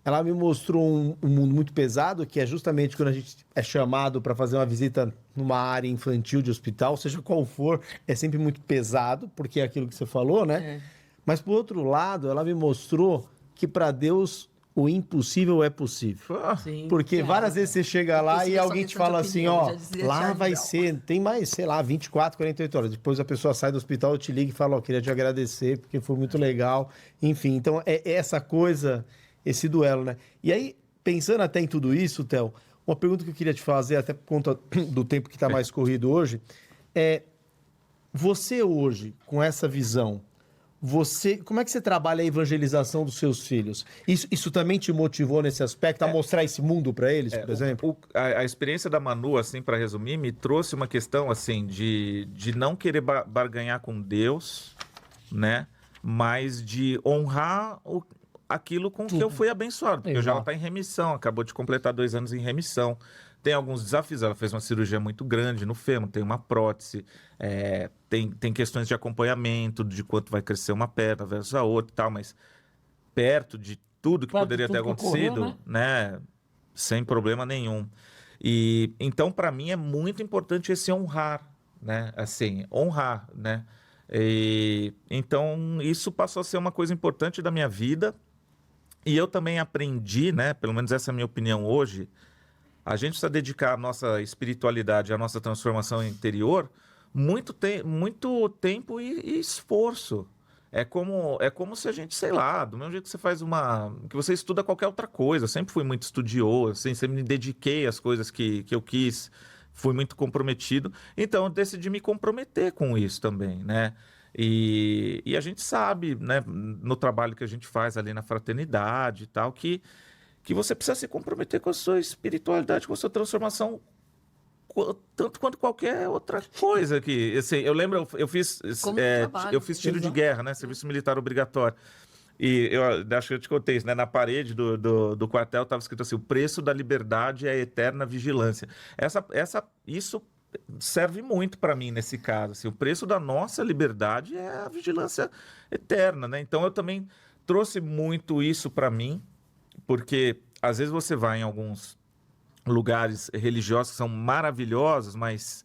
Ela me mostrou um mundo muito pesado, que é justamente quando a gente é chamado para fazer uma visita numa área infantil de hospital, seja qual for, é sempre muito pesado, porque é aquilo que você falou, né? Mas, por outro lado, ela me mostrou que para Deus o impossível é possível. Sim, Porque várias vezes você chega lá e alguém te fala assim, ó, lá vai Charlie ser, tem mais, sei lá, 24, 48 horas. Depois a pessoa sai do hospital, eu te liga e fala, ó, queria te agradecer, porque foi muito legal. Enfim, então é essa coisa, esse duelo, né? E aí, pensando até em tudo isso, Theo, uma pergunta que eu queria te fazer, até por conta do tempo que está mais corrido hoje, você hoje, com essa visão, como é que você trabalha a evangelização dos seus filhos? Isso também te motivou nesse aspecto, a mostrar esse mundo para eles, por exemplo? A experiência da Manu, assim, para resumir, me trouxe uma questão, assim, de não querer barganhar com Deus, né? Mas de honrar aquilo com que eu fui abençoado. Porque ela está em remissão, acabou de completar 2 anos em remissão. Tem alguns desafios, ela fez uma cirurgia muito grande no fêmur, tem uma prótese, tem questões de acompanhamento, de quanto vai crescer uma perna versus a outra e tal, mas perto de tudo que poderia ter acontecido, né? Sem problema nenhum. E então, para mim, é muito importante esse honrar, né? Assim, honrar, né? Então, isso passou a ser uma coisa importante da minha vida. E eu também aprendi, né? Pelo menos essa é a minha opinião hoje. A gente precisa dedicar a nossa espiritualidade, a nossa transformação interior, muito tempo e esforço. É como se a gente, sei lá, do mesmo jeito que você faz que você estuda qualquer outra coisa. Eu sempre fui muito estudioso, assim, sempre me dediquei às coisas que eu quis, fui muito comprometido. Então, eu decidi me comprometer com isso também, né? E a gente sabe, né, no trabalho que a gente faz ali na fraternidade e tal, que você precisa se comprometer com a sua espiritualidade, com a sua transformação, tanto quanto qualquer outra coisa. Assim, eu lembro, eu fiz tiro de guerra, né? Serviço militar obrigatório. E eu acho que eu te contei isso, né? Na parede do quartel estava escrito assim: o preço da liberdade é a eterna vigilância. Isso serve muito para mim nesse caso. Assim, o preço da nossa liberdade é a vigilância eterna, né? Então eu também trouxe muito isso para mim. Porque às vezes você vai em alguns lugares religiosos que são maravilhosos, mas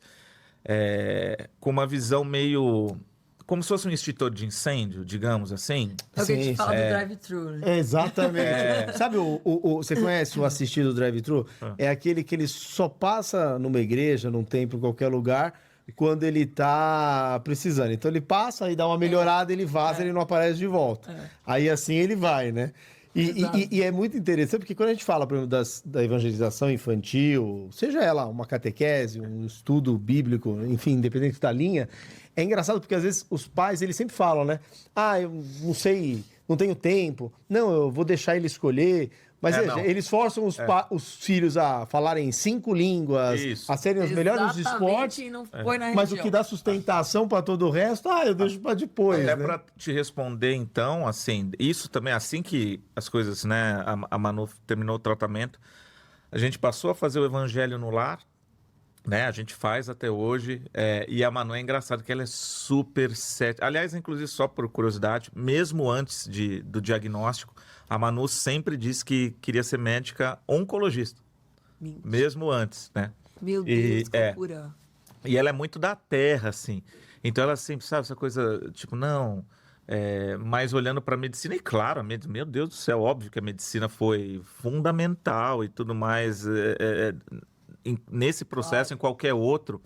com uma visão meio... como se fosse um extintor de incêndio, digamos assim. É o que a gente fala do drive-thru, né? Exatamente. Sabe, você conhece o assistido do drive-thru? É aquele que ele só passa numa igreja, num templo, em qualquer lugar, quando ele tá precisando. Então ele passa, aí dá uma melhorada, ele vaza, ele não aparece de volta. Aí assim ele vai, né? E é muito interessante, porque quando a gente fala, por exemplo, da evangelização infantil, seja ela uma catequese, um estudo bíblico, enfim, independente da linha, é engraçado porque às vezes os pais, eles sempre falam, né? Ah, eu não sei, não tenho tempo, não, eu vou deixar ele escolher. Mas veja, eles forçam os filhos a falarem 5 línguas, Isso. a serem os melhores dos esportes, E não põe na mas o religião. que dá sustentação para todo o resto, eu deixo para depois, Até né? para te responder, então, assim, isso também, assim que as coisas, né, a Manu terminou o tratamento, a gente passou a fazer o evangelho no lar, né, a gente faz até hoje, e a Manu é engraçado que ela é super cética. Aliás, inclusive, só por curiosidade, mesmo antes do diagnóstico, a Manu sempre disse que queria ser médica oncologista, Mentira. mesmo antes, né? Meu Deus, que loucura. E ela é muito da terra, assim. Então ela sempre, sabe, essa coisa, tipo, não, mas olhando para a medicina, e claro, meu Deus do céu, óbvio que a medicina foi fundamental e tudo mais nesse processo, em qualquer outro,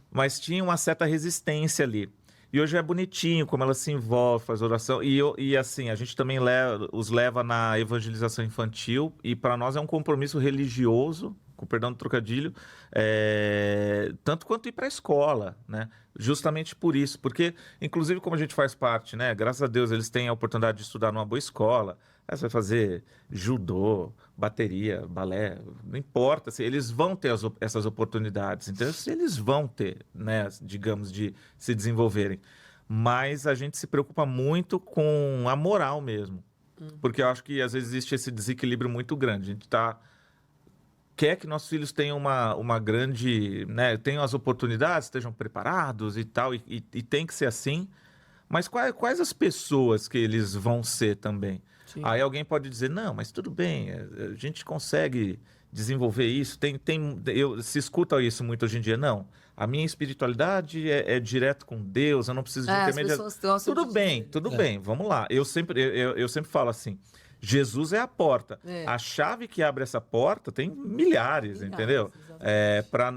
mas tinha uma certa resistência ali. E hoje é bonitinho como ela se envolve, faz oração. E assim, a gente também os leva na evangelização infantil. E para nós é um compromisso religioso, com perdão do trocadilho, tanto quanto ir para a escola, né? Justamente por isso. Porque, inclusive, como a gente faz parte, né? Graças a Deus, eles têm a oportunidade de estudar numa boa escola. Aí você vai fazer judô, bateria, balé, não importa. Assim, eles vão ter essas oportunidades. Então, eles vão ter, né, digamos, de se desenvolverem. Mas a gente se preocupa muito com a moral mesmo. Porque eu acho que, às vezes, existe esse desequilíbrio muito grande. A gente quer que nossos filhos tenham uma grande... né, tenham as oportunidades, estejam preparados e tal. E tem que ser assim. Mas quais as pessoas que eles vão ser também? Sim. Aí alguém pode dizer, não, mas tudo bem, a gente consegue desenvolver isso. Se escuta isso muito hoje em dia, não. A minha espiritualidade é direto com Deus, eu não preciso de intermediário. Tudo bem, vamos lá. Eu sempre falo assim, Jesus é a porta. A chave que abre essa porta tem milhares, entendeu?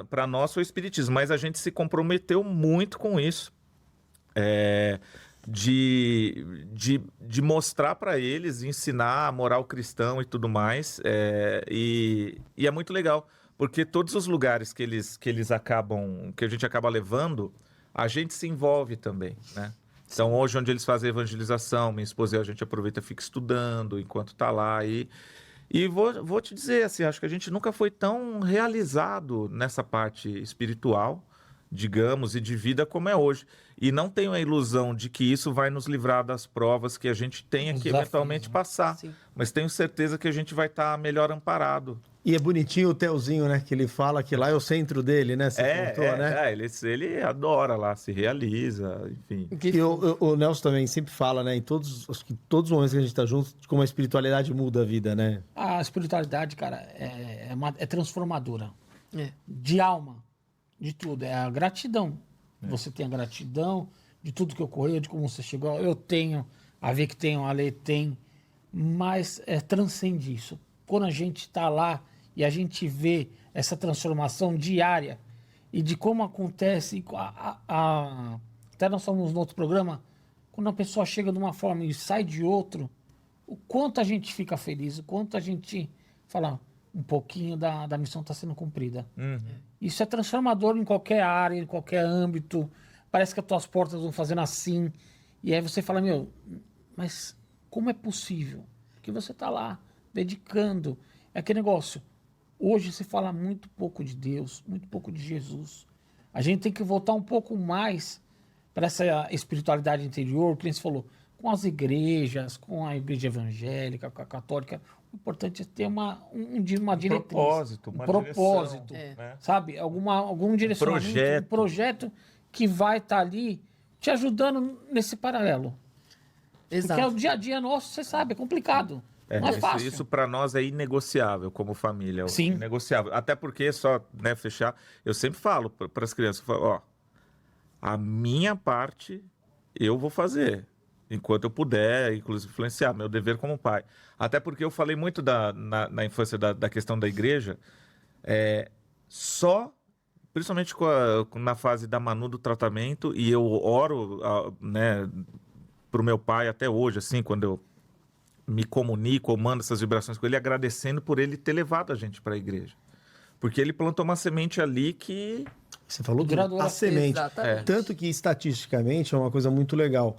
Para nós foi o espiritismo, mas a gente se comprometeu muito com isso. De mostrar para eles, ensinar a moral cristã e tudo mais. E é muito legal, porque todos os lugares que a gente acaba levando, a gente se envolve também, né? Então, hoje, onde eles fazem evangelização, minha esposa e a gente aproveita e fica estudando enquanto está lá. E vou te dizer, assim, acho que a gente nunca foi tão realizado nessa parte espiritual, digamos, e de vida como é hoje. E não tenho a ilusão de que isso vai nos livrar das provas que a gente tenha que eventualmente passar. Sim. Mas tenho certeza que a gente vai estar melhor amparado. E é bonitinho o Telzinho, né? Que ele fala que lá é o centro dele, né? Você contou, né? Ele adora lá, se realiza, enfim. E o Nelson também sempre fala, né? Em todos os momentos que a gente está junto, de como a espiritualidade muda a vida, né? A espiritualidade, cara, é transformadora. De alma. De tudo, é a gratidão. Você tem a gratidão de tudo que ocorreu, de como você chegou. Eu tenho, a Vic tem, a Ale tem, mas transcende isso. Quando a gente está lá e a gente vê essa transformação diária e de como acontece, até nós falamos no outro programa, quando a pessoa chega de uma forma e sai de outro, o quanto a gente fica feliz, o quanto a gente fala, um pouquinho da missão está sendo cumprida. Isso é transformador em qualquer área, em qualquer âmbito. Parece que as tuas portas vão fazendo assim. E aí você fala, mas como é possível? Porque você está lá, dedicando. É aquele negócio. Hoje se fala muito pouco de Deus, muito pouco de Jesus. A gente tem que voltar um pouco mais para essa espiritualidade interior, que você falou, com as igrejas, com a igreja evangélica, com a católica. O importante é ter uma diretriz. Um propósito, sabe? Algum direcionamento, um projeto que vai estar ali te ajudando nesse paralelo. Exato. Porque o dia a dia nosso, você sabe, é complicado. Não é fácil. Isso para nós é inegociável como família. Sim. Inegociável. Até porque, só fechar, eu sempre falo para as crianças, a minha parte eu vou fazer. Enquanto eu puder, inclusive, influenciar, meu dever como pai. Até porque eu falei muito na infância da questão da igreja, principalmente na fase da Manu do tratamento, e eu oro, né, pro meu pai até hoje, assim, quando eu me comunico ou mando essas vibrações com ele agradecendo por ele ter levado a gente para a igreja. Porque ele plantou uma semente ali que... Você falou Duradoura. a semente. Exatamente. Tanto que, estatisticamente, é uma coisa muito legal.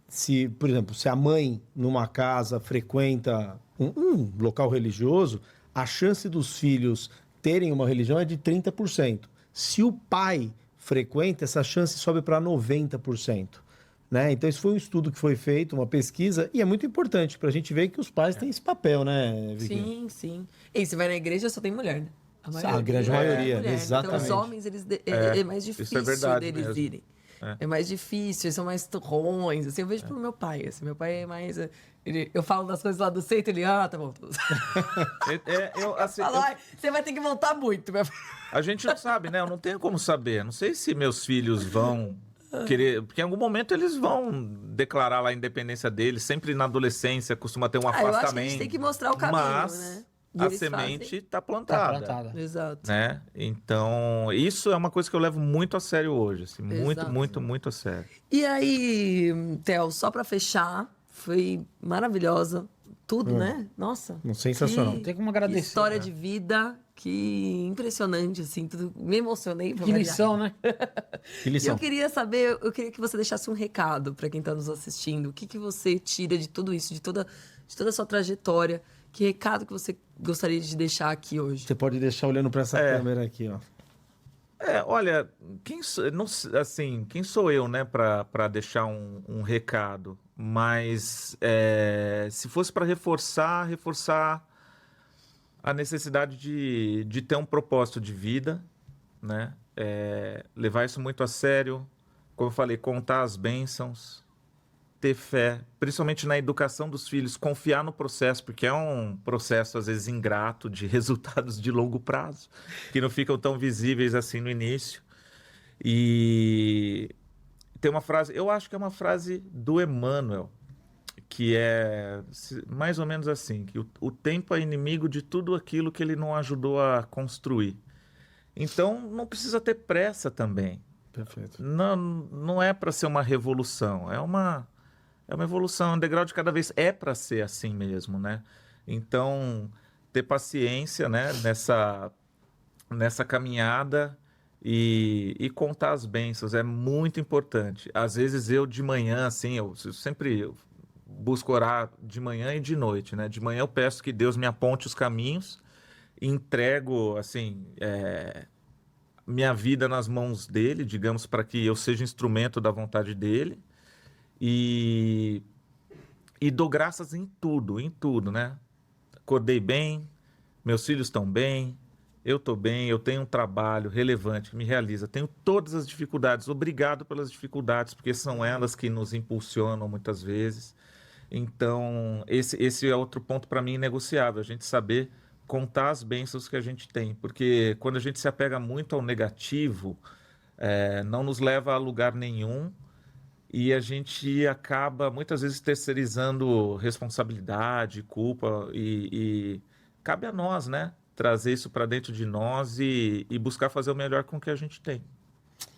Se, por exemplo, se a mãe, numa casa, frequenta um local religioso, a chance dos filhos terem uma religião é de 30%. Se o pai frequenta, essa chance sobe para 90%. Né? Então, isso foi um estudo que foi feito, uma pesquisa, e é muito importante para a gente ver que os pais têm esse papel, né, Vicky? Sim, sim. E você vai na igreja, só tem mulher, né? A grande maioria, mulher. exatamente. Então, os homens, é mais isso difícil é verdade deles mesmo. irem. É mais difícil, eles são mais turrões. Assim, eu vejo pelo meu pai. Assim, meu pai é mais... eu falo das coisas lá do centro, ele... tá bom. Assim, Falo, "Ai, você vai ter que voltar muito, meu pai." a gente não sabe, né? Eu não tenho como saber. Não sei se meus filhos vão querer... Porque em algum momento eles vão declarar lá a independência deles. Sempre na adolescência costuma ter um Eu acho que a afastamento. gente tem que mostrar o caminho, mas né? E a eles semente está Tá plantada. plantada. Exato. Né? Então, isso é uma coisa que eu levo muito a sério hoje. Assim, muito, Exato. muito, muito a sério. E aí, Theo, só pra fechar, foi maravilhosa. Tudo, né? Nossa. Sensacional. que Tem como agradecer, História né? de vida, que impressionante, assim. Tudo, me emocionei. pra Que variar. lição, né? Que E lição. eu queria saber, eu queria que você deixasse um recado pra quem tá nos assistindo. O que você tira de tudo isso, de toda a sua trajetória? Que recado que você gostaria de deixar aqui hoje? Você pode deixar olhando para essa câmera aqui, ó. Olha, quem sou eu, né, para deixar um recado? Mas se fosse para reforçar a necessidade de ter um propósito de vida, né? Levar isso muito a sério, como eu falei, contar as bênçãos, ter fé, principalmente na educação dos filhos, confiar no processo, porque é um processo, às vezes, ingrato, de resultados de longo prazo, que não ficam tão visíveis assim no início. E tem uma frase, eu acho que é uma frase do Emmanuel, que é mais ou menos assim, que o tempo é inimigo de tudo aquilo que ele não ajudou a construir. Então, não precisa ter pressa também. Perfeito. Não é para ser uma revolução, é uma evolução, um degrau de cada vez. É para ser assim mesmo, né? Então, ter paciência, né, nessa caminhada e contar as bênçãos é muito importante. Às vezes eu de manhã, assim, eu sempre busco orar de manhã e de noite, né? De manhã eu peço que Deus me aponte os caminhos, entrego, assim, minha vida nas mãos dele, digamos, para que eu seja instrumento da vontade dele. E dou graças em tudo, né? Acordei bem, meus filhos estão bem, eu estou bem, eu tenho um trabalho relevante que me realiza. Tenho todas as dificuldades, obrigado pelas dificuldades, porque são elas que nos impulsionam muitas vezes. Então, esse é outro ponto para mim inegociável, a gente saber contar as bênçãos que a gente tem. Porque quando a gente se apega muito ao negativo, não nos leva a lugar nenhum. E a gente acaba, muitas vezes, terceirizando responsabilidade, culpa, e cabe a nós, né? Trazer isso para dentro de nós e buscar fazer o melhor com o que a gente tem.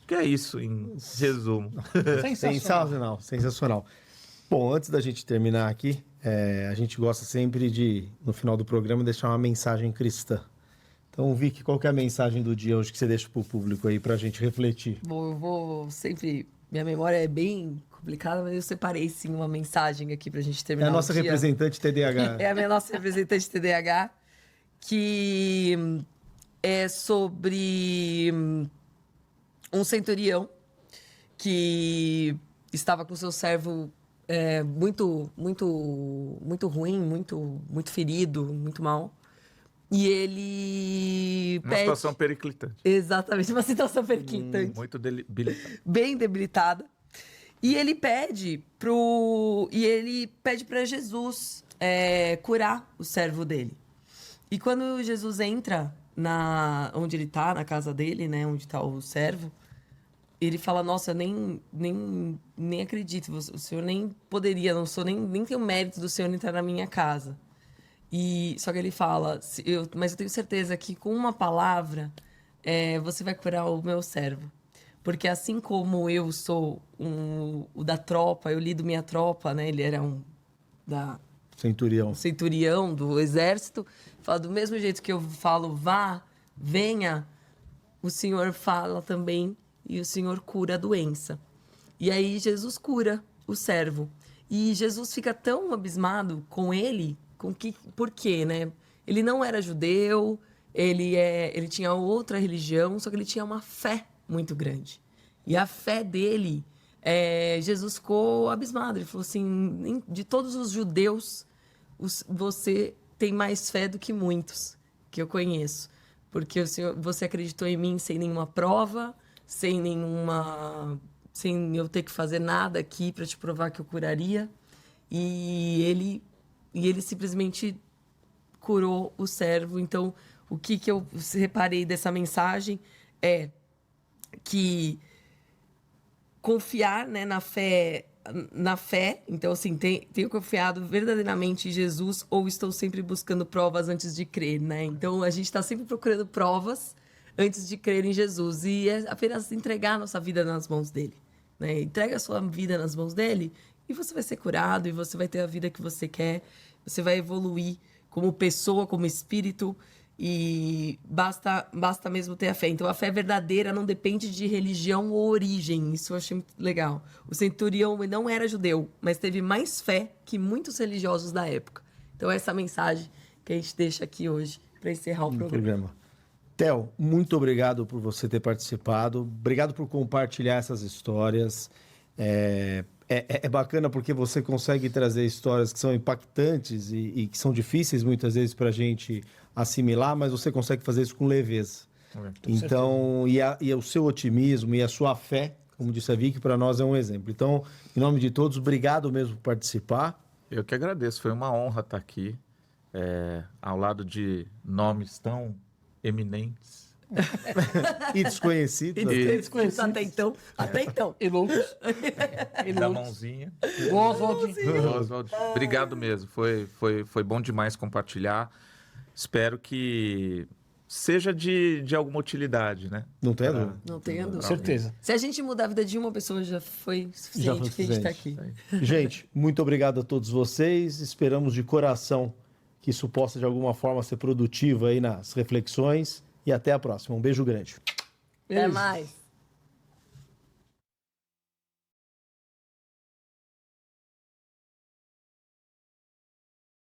Que é isso, em resumo. Sensacional, sensacional. Bom, antes da gente terminar aqui, a gente gosta sempre de, no final do programa, deixar uma mensagem cristã. Então, Vicky, qual que é a mensagem do dia hoje que você deixa para o público aí, para a gente refletir? Bom, eu vou sempre... Minha memória é bem complicada, mas eu separei sim uma mensagem aqui pra gente terminar. É a nossa o dia. representante TDAH. É a minha nossa representante TDAH, que é sobre um centurião que estava com seu servo muito ruim, muito ferido, muito mal. E ele Uma situação periclitante. Exatamente, uma situação periclitante. Muito debilitada. Bem debilitada. E ele pede para Jesus curar o servo dele. E quando Jesus entra onde ele está, na casa dele, né, onde está o servo, ele fala: nossa, eu nem acredito, o senhor nem poderia, nem tenho mérito do senhor entrar na minha casa. Só que ele fala: mas eu tenho certeza que com uma palavra você vai curar o meu servo. Porque assim como eu sou o da tropa, eu lido minha tropa, né? Ele era Centurião. o centurião do exército, fala do mesmo jeito que eu falo vá, venha, o Senhor fala também e o Senhor cura a doença. E aí Jesus cura o servo. E Jesus fica tão abismado com ele, por quê, né? Ele não era judeu, ele tinha outra religião, só que ele tinha uma fé muito grande. E a fé dele, Jesus ficou abismado. Ele falou assim, de todos os judeus, você tem mais fé do que muitos que eu conheço. Porque você acreditou em mim sem nenhuma prova, sem eu ter que fazer nada aqui para te provar que eu curaria. E ele simplesmente curou o servo. Então, o que eu reparei dessa mensagem é que confiar, né, na fé. Então, assim, tenho confiado verdadeiramente em Jesus ou estou sempre buscando provas antes de crer, né? Então, a gente está sempre procurando provas antes de crer em Jesus. E é apenas entregar a nossa vida nas mãos dele, né? Entrega a sua vida nas mãos dele e você vai ser curado e você vai ter a vida que você quer. Você vai evoluir como pessoa, como espírito. E basta mesmo ter a fé. Então, a fé verdadeira não depende de religião ou origem. Isso eu achei muito legal. O centurião não era judeu, mas teve mais fé que muitos religiosos da época. Então, essa mensagem que a gente deixa aqui hoje para encerrar o programa. Theo, muito obrigado por você ter participado. Obrigado por compartilhar essas histórias. É bacana porque você consegue trazer histórias que são impactantes e que são difíceis muitas vezes para a gente assimilar, mas você consegue fazer isso com leveza. Então, e o seu otimismo e a sua fé, como disse a Vicky, para nós é um exemplo. Então, em nome de todos, obrigado mesmo por participar. Eu que agradeço, foi uma honra estar aqui, ao lado de nomes tão eminentes. E desconhecidos. Até então. E Lucas. Da mãozinha. Oswald. Obrigado mesmo, foi bom demais compartilhar. Espero que seja de alguma utilidade, né? Não tem dúvida. Não tenho dúvida. Certeza. Se a gente mudar a vida de uma pessoa, já foi suficiente que a gente está aqui. Gente, muito obrigado a todos vocês. Esperamos de coração que isso possa, de alguma forma, ser produtivo aí nas reflexões. E até a próxima. Um beijo grande. Até mais.